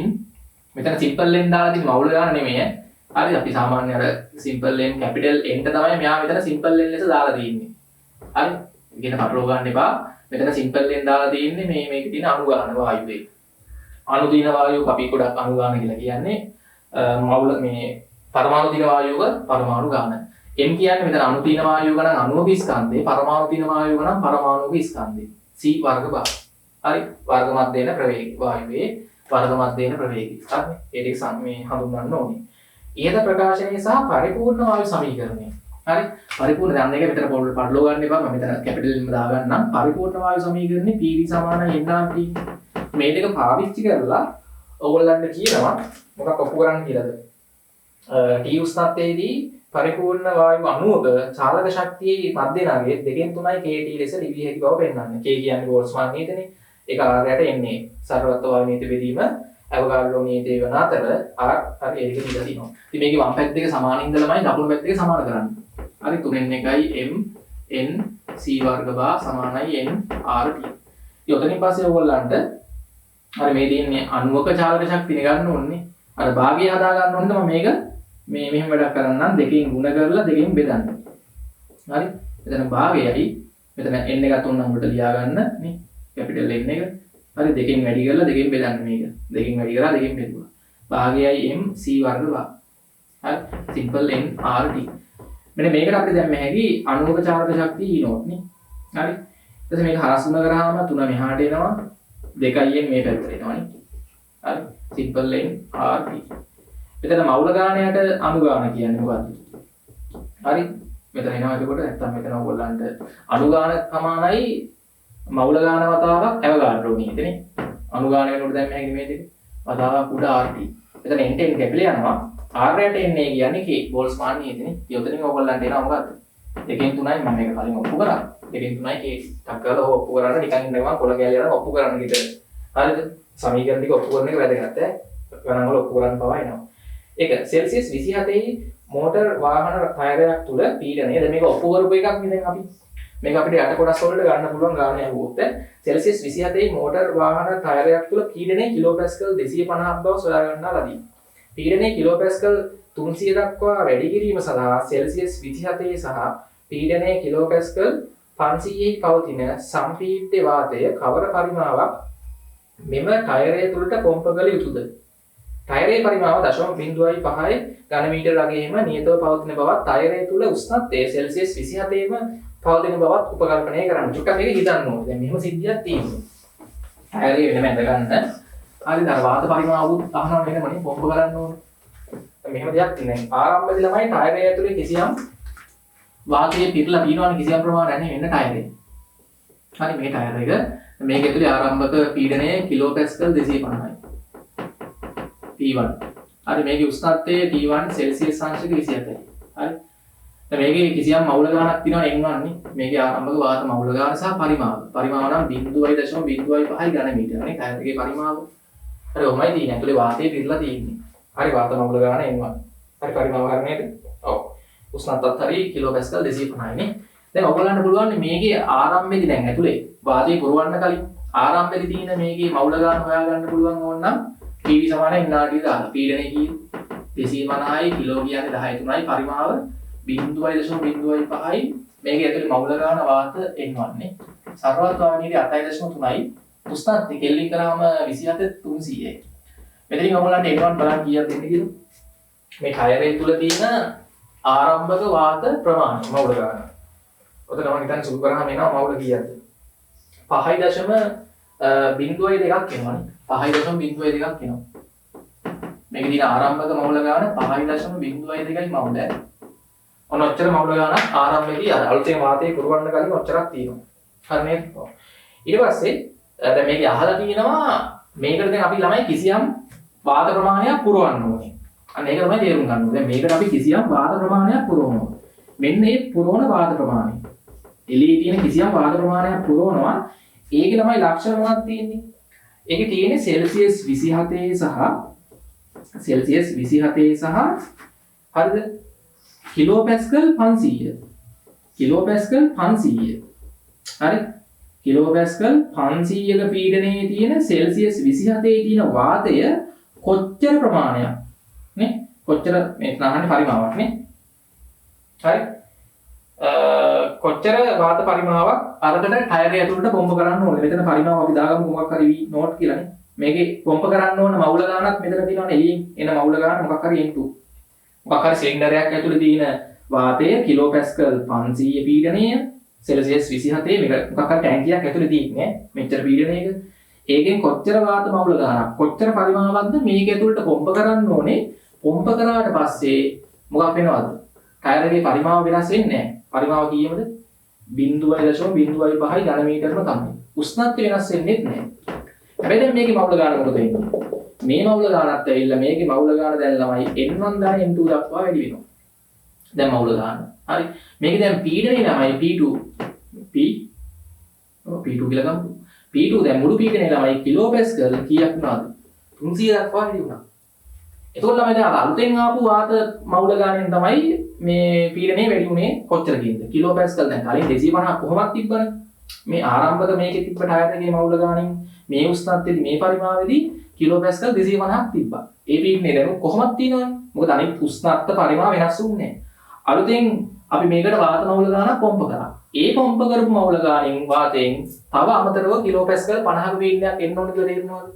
මෙතන සිම්පල් n දාලා තියෙන මවුල ගන්න නෙමෙයි. හරි අපි සාමාන්‍ය අර සිම්පල් n කැපිටල් n ට තමයි මෙයා මෙතන සිම්පල් n ලෙස දාලා තියෙන්නේ. හරි. ඉගෙන පටලවා ගන්න එපා. මෙතන සිම්පල් n දාලා තියෙන්නේ මේකේ තියෙන අණු ගන්න වායුවේ. අණු දින වායුව අපි ගොඩක් අණු ගන්න කියලා කියන්නේ මවුල මේ පරමාණු දින වායුව පරමාණු ගන්න. m කියන්නේ මෙතන අණු දින වායුව ගණන් අණුක ස්කන්ධේ පරමාණු දින වායුව ගණන් පරමාණුක ස්කන්ධේ. c වර්ග භාග. හරි වර්ග මැදේන ප්‍රවේගය වායුවේ වර්ග මැදේන ප්‍රවේගය. හරි. ඒ දෙක මේ හඳුන්වන්න ඕනේ. ඉහත ප්‍රකාශනය සහ පරිපූර්ණ වායු සමීකරණය. හරි. පරිපූර්ණ දැන් මේක විතර පොඩ්ඩක් පටලවා ගන්න එපා. මම මෙතන කැපිටල් M දාගන්නම්. පරිපූර්ණ වායු සමීකරණේ PV සමානයි nRT. මේ දෙක පාවිච්චි කරලා ඔයගොල්ලන්ට කියනවා මොකක් ඔප්පු කරන්න කියලාද? T උෂ්ණත්වයේදී පරිපූර්ණ වායු අණුවක චාලක ශක්තියේ මධ්‍යනාගයේ 2න් 3යි kT ලෙස ලිවිය හැකි බව පෙන්වන්නේ. K කියන්නේ බෝල්ට්ස්මාන් නීතියනේ. ඒක R යට එන්නේ සර්වත්ව වායු නීති බෙදීම අවගාඩ්‍රෝ නීතිය වෙන අතර R හරි ඒක දීලා තියෙනවා. ඉතින් මේකේ වම් පැත්ත දෙක සමාන ඉඳලාමයි දකුණු පැත්ත දෙක සමාන කරන්නේ. හරි 3n එකයි m n c වර්ග බා සමානයි n r t. ඉතින් ඔතනින් පස්සේ ඔයගොල්ලන්ට හරි මේ තියෙන්නේ අණුවක චාලක ශක්තිය ගන්න ඕනේ. අර භාගය හදා ගන්න ඕනේ තමයි මේක මේ මෙහෙම වැඩක් කරන්නම් දෙකෙන් ගුණ කරලා දෙකෙන් බෙදන්න. හරි. මෙතන භාගයයි මෙතන n එක 3 නම් වලට ලියා ගන්න නේ. කැපිටල් n එක. හරි දෙකෙන් වැඩි කරලා දෙකෙන් බෙදන්න මේක. දෙකෙන් වැඩි කරලා දෙකෙන් බෙදුවා. භාගයයි m c වර්ග භාග. හරි. Simple n r t. මෙන්න මේකට අපිට දැන් මෙහෙදි අණුවක චාලක ශක්තිය ඊනොත් නේ. හරි. ඊට මේක හරස් ගුණ කරාම 3 මෙහාට එනවා. 2යි මේ පැත්තට එනවනේ. හරි. Simple n r t. මෙතන මවුල ගාණයට අණු ගාණ කියන්නේ මොකද්ද? හරි. මෙතන එනවා එතකොට නැත්තම් මෙතන ඕගොල්ලන්ට අණු ගාණ සමානයි මවුල ගාණ වතාවක් අවගාඩ්‍රෝ නීතියනේ. අණු ගාණ වෙනකොට දැන් මෙහෙදි මේ දෙක වතාවක් උඩ rt. මෙතන n ට n කැපිලා යනවා. r යට n කියන්නේ k බෝල්ට්ස්මාන් නීතියනේ. ඉතින් ඔතනින් ඕගොල්ලන්ට එනවා මොකද්ද? 2න් 3යි මම මේක කලින් ඔප්පු කරා. ඉතින් තුනයි K ටක් ගාලා ඔප්පු කරන්න නිකන් ඉන්නවා කොළ කැලිය අරන් ඔප්පු කරන්න විතර. හරිද? සමීකරණ ටික ඔප්පු කරන එක වැදගත් ඈ. ගණන් වල ඔප්පු කරන්න පවා එනවා. ඒක සෙල්සියස් 27 මෝටර් වාහන ටයරයක් තුල පීඩනය. දැන් මේක ඔප්පු කරපු එකක් නේ දැන් අපි. මේක අපිට යට කොටස් වලට ගන්න පුළුවන් ගාන යවුවොත් සෙල්සියස් 27 මෝටර් වාහන ටයරයක් තුල පීඩනය කිලෝපැස්කල් 250ක් බව සොයා ගන්නා ලදී. පීඩනය කිලෝපැස්කල් 300 දක්වා වැඩි කිරීම සඳහා සෙල්සියස් 27 සහ පීඩනය කිලෝපැස්කල් 500යි පවතින සම්පීඩ්‍ය වාතය කවර පරිමාවක් මෙම ටයරය තුළට පොම්ප කළ යුතුද? ටයරයේ පරිමාව 0.5යි ඝන මීටර රගයෙහිම නියතව පවතින බවත් ටයරය තුළ උෂ්ණත්වය සෙල්සියස් 27ම පවතින බවත් උපකල්පනය කරන්න. චුට්ටක් මේක හිතන්න ඕනේ. දැන් මෙහෙම සිද්ධියක් තියෙනවා. ටයරය වෙනම ඇඳ ගන්න. හරිද? අර වාත පරිමාවුත් අහනවා වෙනමනේ පොම්ප කරන්න ඕනේ. මෙහෙම දෙයක් තියෙනවා. ආරම්භයේදී ළමයි ටයරය ඇතුලේ කිසියම් වාතයේ පිරලා තියෙනවනේ කිසියම් ප්‍රමාණයක් නැහැ වෙන ටයරේ. හරි මේ ටයර් එක මේක ඇතුලේ ආරම්භක පීඩනය කිලෝපැස්කල් 250යි. T1. හරි මේකේ උෂ්ණත්වය T1 සෙල්සියස් අංශක 27යි. හරි. දැන් මේකේ කිසියම් මවුල ගානක් තියෙනවා N1 නේ. මේකේ ආරම්භක වාත මවුල ගාන සහ පරිමාව. පරිමාව නම් 0.5යි ඝන මීටර නේ ටයර් එකේ පරිමාව. හරි ඔමයි තියෙන්නේ. ඇතුලේ වාතය පිරලා තියෙන්නේ. හරි වාත මවුල ගාන N1. හරි පරිමාව හරිය නේද? ඔව්. උෂ්ණත්වයත් හරි කිලෝපැස්කල් 250යි නේ. දැන් ඔයගොල්ලන්ට පුළුවන් මේකේ ආරම්භයේදී දැන් ඇතුලේ වාතය පුරවන්න කලින් ආරම්භයේදී තියෙන මේකේ මවුල ගාන හොයාගන්න පුළුවන් ඕනනම් PV සමාන NRT දාලා පීඩනය කීය 250යි කිලෝ කියන්නේ 13යි පරිමාව 0.05යි මේකේ ඇතුලේ මවුල ගාන වාත N1 නේ සර්වත් වාහනයේ 8.3යි උෂ්ණත්වය කෙල්ලින් කරාම 27300යි මෙතනින් ඔයගොල්ලන්ට N1 බලන්න කීයක් දෙන්නේ කියලා මේ ටයරය තුල තියෙන ආරම්භක වාත ප්‍රමාණය මවුල ගාන ඔතන මම හිතන්නේ සුළු කරාම එනවා මවුල කීයක්ද 5.02ක් එනවනේ 5.02ක් එනවා. මේකේ තියෙන ආරම්භක මවුල ගාන 5.02යි මවුල. ඔන්න ඔච්චර මවුල ගාන ආරම්භයේදී අර අලුතෙන් වාතයේ පුරවන්න කලින් ඔච්චරක් තියෙනවා. හරි නේද? ඊට පස්සේ දැන් මේකේ අහලා තියෙනවා මේකට දැන් අපි ළමයි කිසියම් වාත ප්‍රමාණයක් පුරවන්න ඕනේ. අන්න ඒක තමයි තේරුම් ගන්න ඕනේ. දැන් මේකට අපි කිසියම් වාත ප්‍රමාණයක් පුරවනවා. මෙන්න මේ පුරවන වාත ප්‍රමාණය. එළියේ තියෙන කිසියම් වාත ප්‍රමාණයක් පුරවනවා. ඒකේ ළමයි ලක්ෂණ මොනවද තියෙන්නේ? ඒකේ තියෙන්නේ සෙල්සියස් 27 සහ හරිද කිලෝපැස්කල් 500 කිලෝපැස්කල් 500 හරි කිලෝපැස්කල් 500ක පීඩනයේ තියෙන සෙල්සියස් 27 තියෙන වාතය කොච්චර ප්‍රමාණයක් නේ කොච්චර මේ තනහනේ පරිමාවක් නේ හරි කොච්චර වාත පරිමාවක් අරකට ටයරය ඇතුළට පොම්ප කරන්න ඕනේ. මෙතන පරිමාව අපි දාගමු මොකක් හරි නෝට් කියලානේ. මේකේ පොම්ප කරන්න ඕන මවුල ගානක් මෙතන තියෙනවනේ එළියෙන් එන මවුල ගාන මොකක් හරි N2. මොකක් හරි සිලින්ඩරයක් ඇතුළේ තියෙන වාතය කිලෝපැස්කල් 500 පීඩනය සෙල්සියස් 27 මේක මොකක් හරි ටැංකියක් ඇතුළේ තියෙන්නේ මෙච්චර පීඩනයක. ඒකෙන් කොච්චර වාත මවුල ගානක් කොච්චර පරිමාවක්ද මේක ඇතුළට පොම්ප කරන්න ඕනේ. පොම්ප කරාට පස්සේ මොකක් වෙනවද? ටයර් එකේ පරිමාව වෙනස් වෙන්නේ නැහැ. පරිමාව කීයමද 0.05යි ඝන මීටරම තමයි. උෂ්ණත්වය වෙනස් වෙන්නේ නැහැ. හැබැයි දැන් මේකේ මවුල ගාන මොකද වෙන්නේ? මේ මවුල ගානත් ඇවිල්ලා මේකේ මවුල ගාන දැන් ළමයි N1 දාන N2 දක්වා වැඩි වෙනවා. දැන් මවුල ගාන. හරි. මේකේ දැන් පීඩනය ළමයි P2 කියලා ගමු. P2 දැන් මුළු පීඩනය ළමයි කිලෝපැස්කල් කීයක් වුණාද? 300 දක්වා වැඩි වුණා. එතකොට ළමයි දැන් අලුතෙන් ආපු වාත මවුල ගානෙන් තමයි මේ පීඩනය වැඩි වුණේ කොච්චර කියනද කිලෝපැස්කල් දැන් කලින් 250 කොහොමද තිබ්බනේ මේ ආරම්භක මේකේ තිබ්බ ටයර් එකේ මවුල ගානින් මේ උෂ්ණත්වයේදී මේ පරිමාවෙදී කිලෝපැස්කල් 250ක් තිබ්බා ඒ පීඩනේ දැන් කොහොමද තියෙනවනේ මොකද අනිත් උෂ්ණත්ව පරිමාව වෙනස් වුන්නේ අලුතෙන් අපි මේකට වාත මවුල ගානක් පොම්ප කරා ඒ පොම්ප කරපු මවුල ගානින් වාතයෙන් තව අමතරව කිලෝපැස්කල් 50ක පීඩනයක් එන්න ඕනේ කියලා තේරෙනවද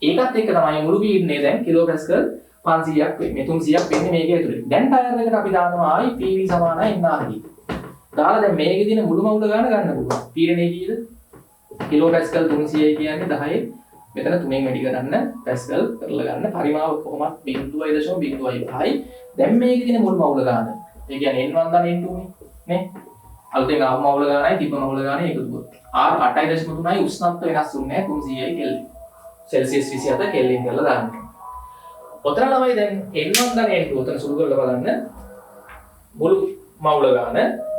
ඒකත් එක්ක තමයි මුළු පීඩනේ දැන් කිලෝපැස්කල් 500ක් වෙන්නේ 300ක් වෙන්නේ මේකේ ඇතුලේ. දැන් ටයර් එකට අපි දානවා ආයි PV සමානයි NRT. දාලා දැන් මේකේ තියෙන මුළු මවුල ගාන ගන්න පුළුවන්. පීඩනය කීයද? කිලෝපැස්කල් 300යි කියන්නේ 10. මෙතන 3ෙන් වැඩි කරන්න පැස්කල් කරලා ගන්න පරිමාව කොහොමද 0.05යි. දැන් මේකේ තියෙන මුළු මවුල ගාන. ඒ කියන්නේ N1 දාන N2 නේ. අලුතෙන් ආව මවුල ගානයි තිබ්බ මවුල ගානයි එකතු කරලා. R 8.3යි උෂ්ණත්වය වෙනස් වුන්නේ නැහැ 300යි කෙල්වින්. සෙල්සියස් 27 කෙල්වින් කරලා දාන්න. ඔතන ළමයි දැන් N1 දාන N2 උතන සුළු කරලා බලන්න මුළු මවුල ගාන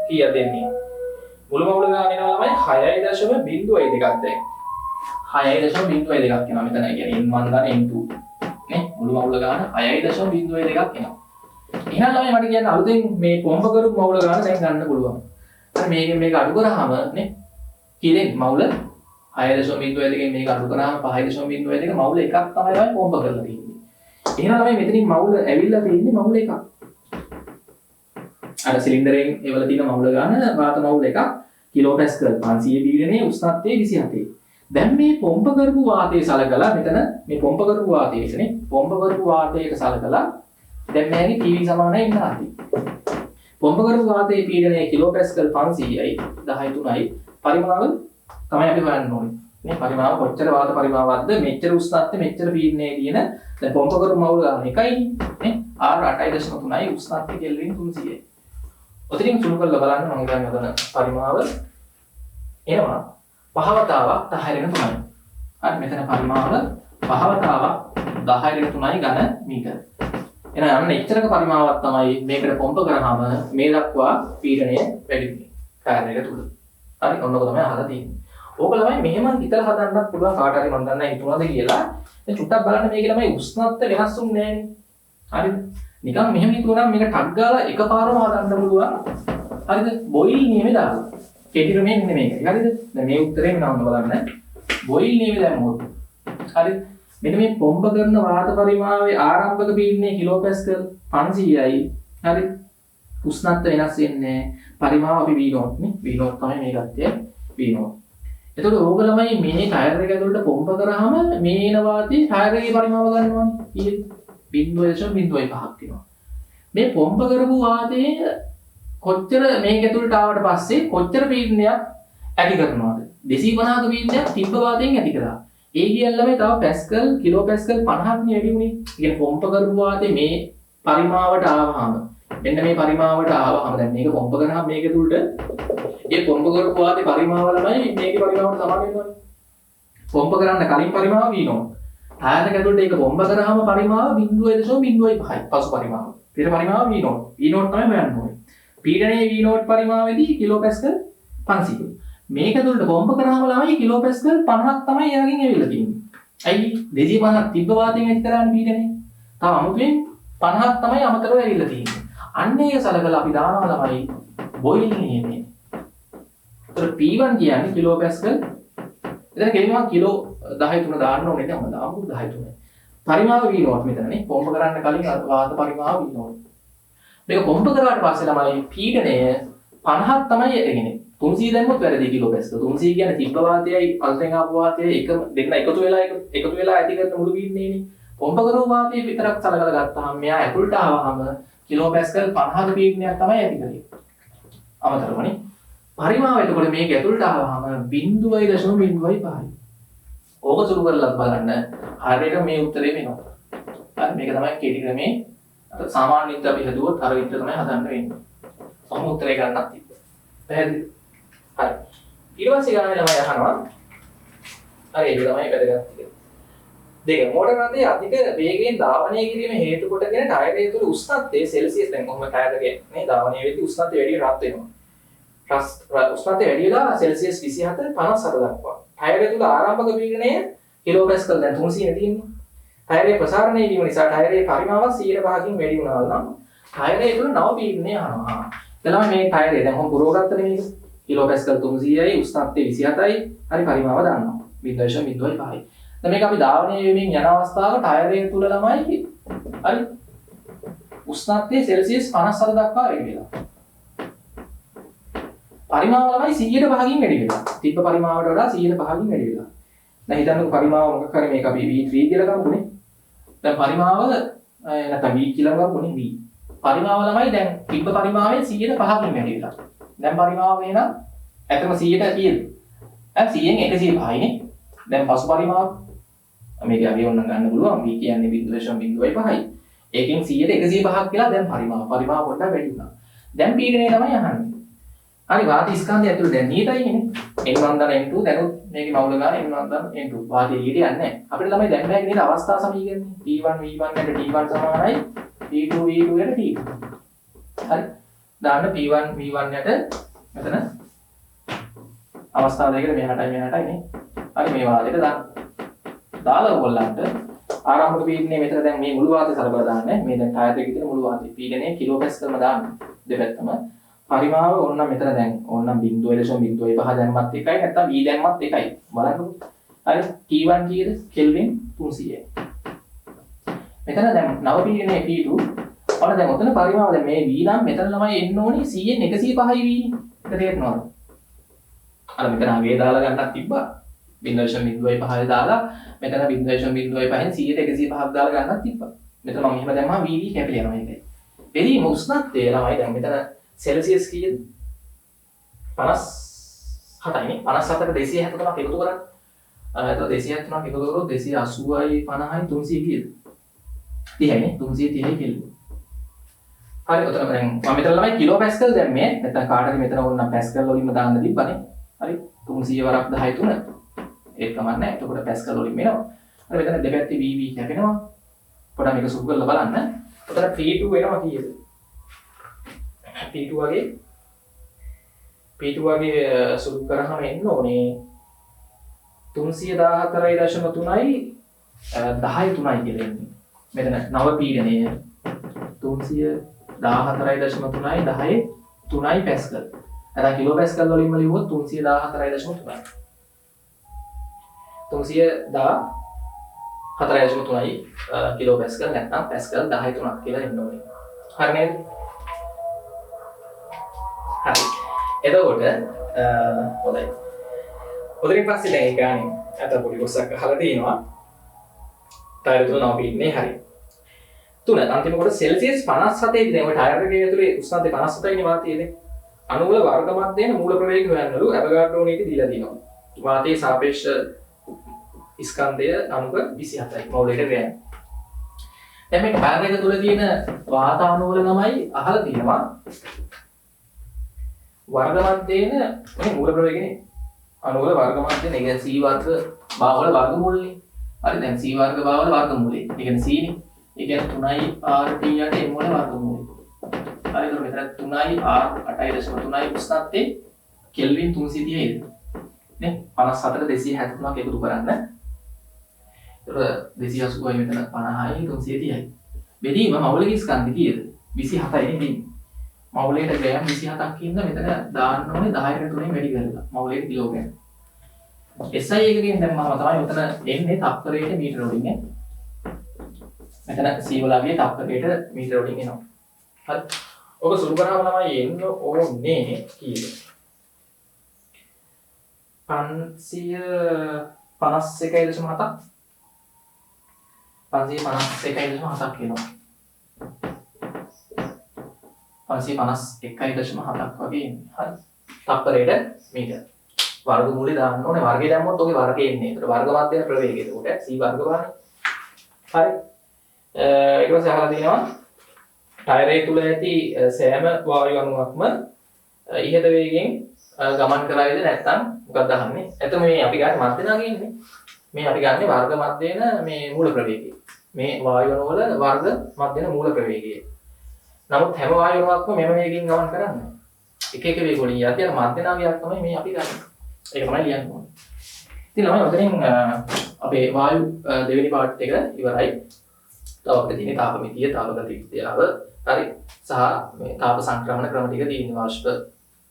කීයද දෙන්නේ මුළු මවුල ගාන එනවා ළමයි 6.02ක් දැන්. 6.02ක් එනවා මෙතන. ඒ කියන්නේ n1 ගාන n2 නේ මුළු මවුල ගාන 6.02ක් එනවා. එහෙනම් ළමයි මට කියන්න අලුතෙන් මේ පොම්ප කරපු මවුල ගාන දැන් ගන්න පුළුවන්. හරි මේකෙන් මේක අඩු කරාම නේ කීයෙන් මවුල 6.02කින් මේක අඩු කරාම 5.02 මවුල එකක් තමයි ළමයි පොම්ප කරලා තියෙන්නේ. එහෙනම් ළමයි මෙතනින් මවුල ඇවිල්ලා තියෙන්නේ මවුල එකක්. අර සිලින්ඩරයෙන් එවල තියෙන මවුල ගාන වාත මවුල එකක් කිලෝපැස්කල් 500 පීඩනයේ උෂ්ණත්වයේ 27. දැන් මේ පොම්ප කරපු වාතයේ සලකලා මෙතන මේ පොම්ප කරපු වාතයේ ඉන්නේ පොම්ප කරපු වාතයට සලකලා දැන් මේකේ PV සමානයි ඉන්නාදී. පොම්ප කරපු වාතයේ පීඩනය කිලෝපැස්කල් 500යි 10.3යි පරිමාව තමයි අපි හොයන්න ඕනේ. මේ පරිමාව කොච්චර වාත පරිමාවක්ද මෙච්චර උෂ්ණත්වය මෙච්චර පීඩනයේ තියෙන දැන් පොම්ප කරපු මවුල ගාන එකයි නේ R 8.3යි උෂ්ණත්වය කෙල්වින් 300යි. ඔතනින් සුළු කරලා බලන්න මම කියන්නේ ඔතන පරිමාව එනවා පහවතාවක් 10.3යි. හරි මෙතන පරිමාව පහවතාවක් 10.3යි ඝන මීටර. එහෙනම් අන්න එච්චරක පරිමාවක් තමයි මේකට පොම්ප කරාම මේ දක්වා පීඩනය වැඩි වෙන්නේ. කාර්යය තුල. හරි ඔන්නක තමයි අහලා තියෙන්නේ. ඕක ළමයි මෙහෙම හිතලා හදන්නත් පුළුවන් කාට හරි මම දන්නේ හිතුණාද කියලා. දැන් චුට්ටක් බලන්න මේක ළමයි උෂ්ණත්වය වෙනස් වුන්නේ නැහැනේ. හරිද? නිකන් මෙහෙම හිතුවනම් මේක ටක් ගාලා එකපාරම හදන්න පුළුවන්. හරිද? බොයිල් නියමේ දාලා. කෙටි ක්‍රමයේ මෙන්න මේක. හරිද? දැන් මේ උත්තරේ මෙන්න බලන්න. බොයිල් නියමේ දැම්මොත්. හරිද? මෙන්න මේ පොම්ප කරන වාත පරිමාවේ ආරම්භක පීඩනය කිලෝපැස්කල් 500යි. හරි? උෂ්ණත්වය වෙනස් වෙන්නේ පරිමාව අපි V0 නේ. V0 තමයි මේ ගත්තේ. V0. එතකොට ඕක ළමයි මේ ටයර් එක ඇතුළට පොම්ප කරාම මේ එන වාතයේ ටයර් එකේ පරිමාව ගන්නවානේ. කීයද? 0.05ක් වෙනවා. මේ පොම්ප කරපු වාතයේ කොච්චර මේක ඇතුළට ආවට පස්සේ කොච්චර පීඩනයක් ඇති කරනවද? 250ක පීඩනයක් තිබ්බ වාතයෙන් ඇති කරා. ඒ කියන්නේ තව පැස්කල් කිලෝපැස්කල් 50ක් නේ වැඩි වුණේ. ඒ කියන්නේ පොම්ප කරපු වාතයේ මේ පරිමාවට ආවහම මෙන්න මේ පරිමාවට ආවහම දැන් මේක පොම්ප කරාම මේක ඇතුළට ඒ පොම්ප කරපු වාතයේ පරිමාව ළමයි මේකේ පරිමාවට සමාන වෙනවනේ. පොම්ප කරන්න කලින් පරිමාව V0. ටයර් එක ඇතුළට ඒක පොම්ප කරාම පරිමාව 0.05යි. පසු පරිමාව. පෙර පරිමාව V0. V0 තමයි හොයන්න ඕනේ. පීඩනයේ V0 පරිමාවෙදී කිලෝපැස්කල් 500. මේක ඇතුළට පොම්ප කරාම ළමයි කිලෝපැස්කල් 50ක් තමයි එයාගෙන් ඇවිල්ලා තියෙන්නේ. ඇයි 250ක් තිබ්බ වාතයෙන් ඇති කරන්නේ පීඩනය. තව අමුතුවෙන් 50ක් තමයි අමතරව ඇවිල්ලා තියෙන්නේ. අන්න ඒක සලකලා අපි දානවා ළමයි බොයිල් නියමයේ. ඒතර P1 කියන්නේ කිලෝපැස්කල්. එතන කෙලින්ම කිලෝ 10.3 දාන්න ඕනේ නේද? මම දාමු 10.3. පරිමාව V0 මෙතනනේ. පොම්ප කරන්න කලින් වාත පරිමාව V0. මේක පොම්ප කරාට පස්සේ ළමයි පීඩනය 50ක් තමයි එන්නේ. 300 දැම්මොත් වැරදි කිලෝපැස්කල්. 300 කියන්නේ තිබ්බ වාතයයි අල්තෙන් ආපු වාතයයි එක දෙන්න එකතු වෙලා ඇති කරන මුළු පීඩනයනේ. පොම්ප කරපු වාතය විතරක් සලකලා ගත්තාම මෙයා ඇතුළට ආවහම කිලෝපැස්කල් 50ක පීඩනයක් තමයි ඇති කරන්නේ. අමතරවනේ. පරිමාව එතකොට මේක ඇතුළට ආවහම 0.05යි. ඕක සුළු කරලා බලන්න හරියට මේ උත්තරේ වෙනවා. හරි මේක තමයි කෙටි ක්‍රමේ අර සාමාන්‍යයෙන් අපි හදුවොත් අර විතර තමයි හදන්න වෙන්නේ. සම උත්තරේ ගන්නත් තිබ්බා. පැහැදිලිද? හරි. ඊට පස්සේ ගානේ ළමයි අහනවා. හරි ඒක තමයි වැදගත් ටික. දෙක මෝටර රථයේ අධික වේගයෙන් ධාවනය කිරීම හේතු කොටගෙන ටයරය තුළ උෂ්ණත්වයේ සෙල්සියස් දැන් කොහොම ටයර් එකේ නේ ධාවනය වෙද්දී උෂ්ණත්වය වැඩි රත් වෙනවා. උෂ්ණත්වය වැඩි වෙලා සෙල්සියස් 27 57 දක්වා. ටයරය තුළ ආරම්භක පීඩනය කිලෝපැස්කල් දැන් 300 නේ තියෙන්නේ. ටයරයේ ප්‍රසාරණය වීම නිසා ටයරයේ පරිමාව 105කින් වැඩි වුණා නම් ටයරය තුළ නව පීඩනය යනවා. එතනම මේ ටයරය දැන් කොහොම පුරවගත්තනේ මේක. කිලෝපැස්කල් 300යි උෂ්ණත්වය 27යි. හරි පරිමාව දානවා. 0.05යි. දැන් මේක අපි ධාවනය වෙමින් යන අවස්ථාවක ටයරය තුළ ළමයි හරි උෂ්ණත්වය සෙල්සියස් 57 දක්වා වැඩි වෙලා. පරිමාව ළමයි 105කින් වැඩි වෙලා. තිබ්බ පරිමාවට වඩා 105කින් වැඩි වෙලා. දැන් හිතන්නකෝ පරිමාව මොකක් හරි මේක අපි V3 කියලා ගමුනේ. දැන් පරිමාව නැත්නම් V කියලා ගමුනේ V. පරිමාව ළමයි දැන් තිබ්බ පරිමාවෙන් 105කින් වැඩි වෙලා. දැන් පරිමාව වෙන ඇත්තම 100ට කීයද? දැන් 100න් 105යිනේ. දැන් පසු පරිමාව මේක අපි ඕනනම් ගන්න පුළුවන්. V කියන්නේ 0.05යි. ඒකෙන් 100ට 105ක් කියලා දැන් පරිමාව පොඩ්ඩක් වැඩි වුණා. දැන් පීඩනය තමයි අහන්නේ. හරි වාත ස්කන්ධය ඇතුළේ දැන් නියතයිනේ. n1 දන n2 දැනුත් මේකේ මවුල ගන්න n1 දන n2 වාතය ඊට යන්නේ නැහැ. අපිට ළමයි දැන් මේක නේද අවස්ථා සමීකරණය. T1 V1 යට T1 සමානයි T2 V2 යට T2. හරි. දාන්න P1 V1 යට මෙතන අවස්ථාව දෙකකට මෙහාටයි නේ. හරි මේ වාතයට දාන්න. දාලා ඔයගොල්ලන්ට ආරම්භක පීඩනය මෙතන දැන් මේ මුළු වාතය සලබලා දාන්න. මේ දැන් ටයර් එකේ තියෙන මුළු වාතය පීඩනය කිලෝපැස්කල්ම දාන්න. දෙපැත්තම. පරිමාව ඕන්න මෙතන දැන් ඕන්නම් 0.05 දැම්මත් එකයි නැත්නම් V දැම්මත් එකයි. බලන්නකෝ. හරි T1 කීයද? කෙල්වින් 300යි. මෙතන දැන් නව පීඩනයේ P2 ඔන්න දැන් ඔතන පරිමාව දැන් මේ V නම් මෙතන ළමයි එන්න ඕනේ 100න් 105යි V. ඒක තේරෙනවද? අර මෙතන අගේ දාලා ගන්නත් තිබ්බා. 0.05 දාලා මෙතන 0.05න් 100ට 105ක් දාලා ගන්නත් තිබ්බා. මෙතන මම එහෙම දැම්මා VV කැපිලා යනවා මේකයි. එදී උෂ්ණත්වය ළමයි දැන් මෙතන සෙල්සියස් කීයද? 57යිනේ. 57ට 273ක් එකතු කරන්න. එතකොට 273ක් එකතු කරොත් 280යි 50යි 300 කීයද? 30යිනේ. 330යි කෙල්වින්. හරි ඔතන දැන් මම මෙතන ළමයි කිලෝපැස්කල් දැම්මේ. නැත්නම් කාටද මෙතන ඕන පැස්කල් වලින්ම දාන්න තිබ්බනේ. හරි 300 වරක් 10 3 ඒක කමන්නේ. එතකොට පැස්කල් වලින් මෙනවා. හරි මෙතන දෙපැත්තේ VV කැපෙනවා. පොඩ්ඩක් මේක සුබ් කරලා බලන්න. ඔතන P2 වෙනවා කීයද? P2 වගේ සුබ් කරාම එන්න ඕනේ 314.3යි 10.3යි කියලා එන්නේ. මෙතන නව පීඩනය 314.3යි 10.3යි පැස්කල්. නැත්නම් කිලෝ පැස්කල් වලින්ම ලියුවොත් 314.3යි. 314.3යි කිලෝ පැස්කල් නැත්නම් පැස්කල් 10.3ක් කියලා එන්න ඕනේ. හරි නේද? හරි. එතකොට හොඳයි. උදේට පස්සේ දැන් ඒ ගානේ අත පොඩි කොටසක් අහලා තිනවා. ටයර් තුන නව පීඩනේ හරි. තුන අන්තිම කොට සෙල්සියස් 57 දී දැන් ඔය ටයර් එකේ ඇතුලේ උෂ්ණත්වය 57යිනේ වාතයේදී. අණුවල වර්ග මැදේන මූල ප්‍රවේගය හොයන්නලු ඇවගාඩ්‍රෝ නීති දීලා තිනවා. වාතයේ සාපේක්ෂ ස්කන්ධය අණුක 27යි මූලයට ගෑන. දැන් මේ ටයර් එක තුල තියෙන වාත අණුවල ළමයි අහලා තියෙනවා. වර්ග මැදේන මේ මූල ප්‍රවේගනේ අණුවල වර්ග මැදේන ඒ කියන්නේ C වර්ග බාහවල වර්ගමූලනේ. හරි දැන් C වර්ග බාහවල වර්ගමූලේ. ඒ කියන්නේ C නේ. ඒ කියන්නේ 3යි RT යට m වල වර්ගමූලය. හරි ඒක මෙතන 3යි R 8.3යි උෂ්ණත්වයේ කෙල්වින් 330යිද නේ 57ට 273ක් එකතු කරන්න. ඒක 280යි මෙතන 50යි 330යි. බෙදීම මෞලික ස්කන්ධ කීයද? 27යි නේ. මෞලයට ග්‍රෑම් 27ක් ඉන්න මෙතන දාන්න ඕනේ 10ට 3ෙන් වැඩි කරලා. මෞලයට කිලෝග්‍රෑම්. SI එකකින් දැම්මම තමයි උතන එන්නේ තප්පරයට මීටර වලින් නේ. මෙතන C වලගේ තප්පරයට මීටර වලින් එනවා. හරි. ඔබ සුළු කරාම තමයි එන්න ඕනේ කීයද? 551.7ක් 551.7ක් කියනවා. 551.7ක් වගේ එන්නේ. හරි. තප්පරයට මීටර. වර්ගමූලය දාන්න ඕනේ. වර්ගය දැම්මොත් ඔගේ වර්ගය එන්නේ. ඒතර වර්ග මැදේ ප්‍රවේගය. ඒකට C වර්ග ගානේ. හරි. ඊට පස්සේ අහලා තියෙනවා ටයර් එක තුල ඇති සෑම වායු අණුවක්ම ඉහත වේගයෙන් ගමන් කරයිද නැත්නම් මොකක්ද අහන්නේ? එතකොට මේ අපි ගන්න මැදේනාගේ ඉන්නේ. මේ අපි ගන්න වර්ග මැදේන මේ මූල ප්‍රවේගය. මේ වායු අණු වල වර්ග මැදේන මූල ප්‍රවේගය. නමුත් හැම වායු අණුවක්ම මෙම වේගයෙන් ගමන් කරන්නේ. එක එක වේග වලින් යද්දී අර මැදේනාගයක් තමයි මේ අපි ගන්න. ඒක තමයි ලියන්න ඕනේ. ඉතින් ළමයි ඔතනින් අපේ වායු දෙවෙනි පාර්ට් එක ඉවරයි. තව අපිට තියෙන තාපමිතිය, තාපගති විද්‍යාව, හරි සහ මේ තාප සංක්‍රමණ ක්‍රම ටික තියෙන වාෂ්ප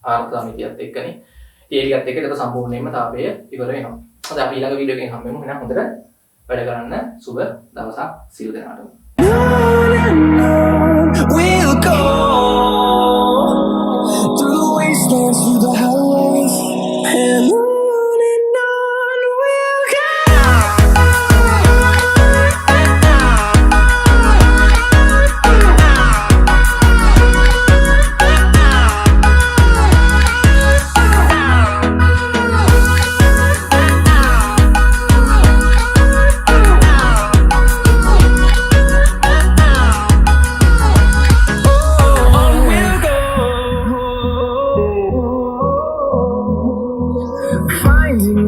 ආර්ද්‍රමිතියත් එක්කනේ. ඒකත් එක්ක ඒක සම්පූර්ණයෙන්ම තාපය ඉවර වෙනවා. හොඳයි අපි ඊළඟ වීඩියෝ එකෙන් හම්බෙමු. එහෙනම් හොඳට වැඩ කරන්න සුබ දවසක් සියලු දෙනාටම. We'll go through the wastelands, through the highways, and on we'll go. Finding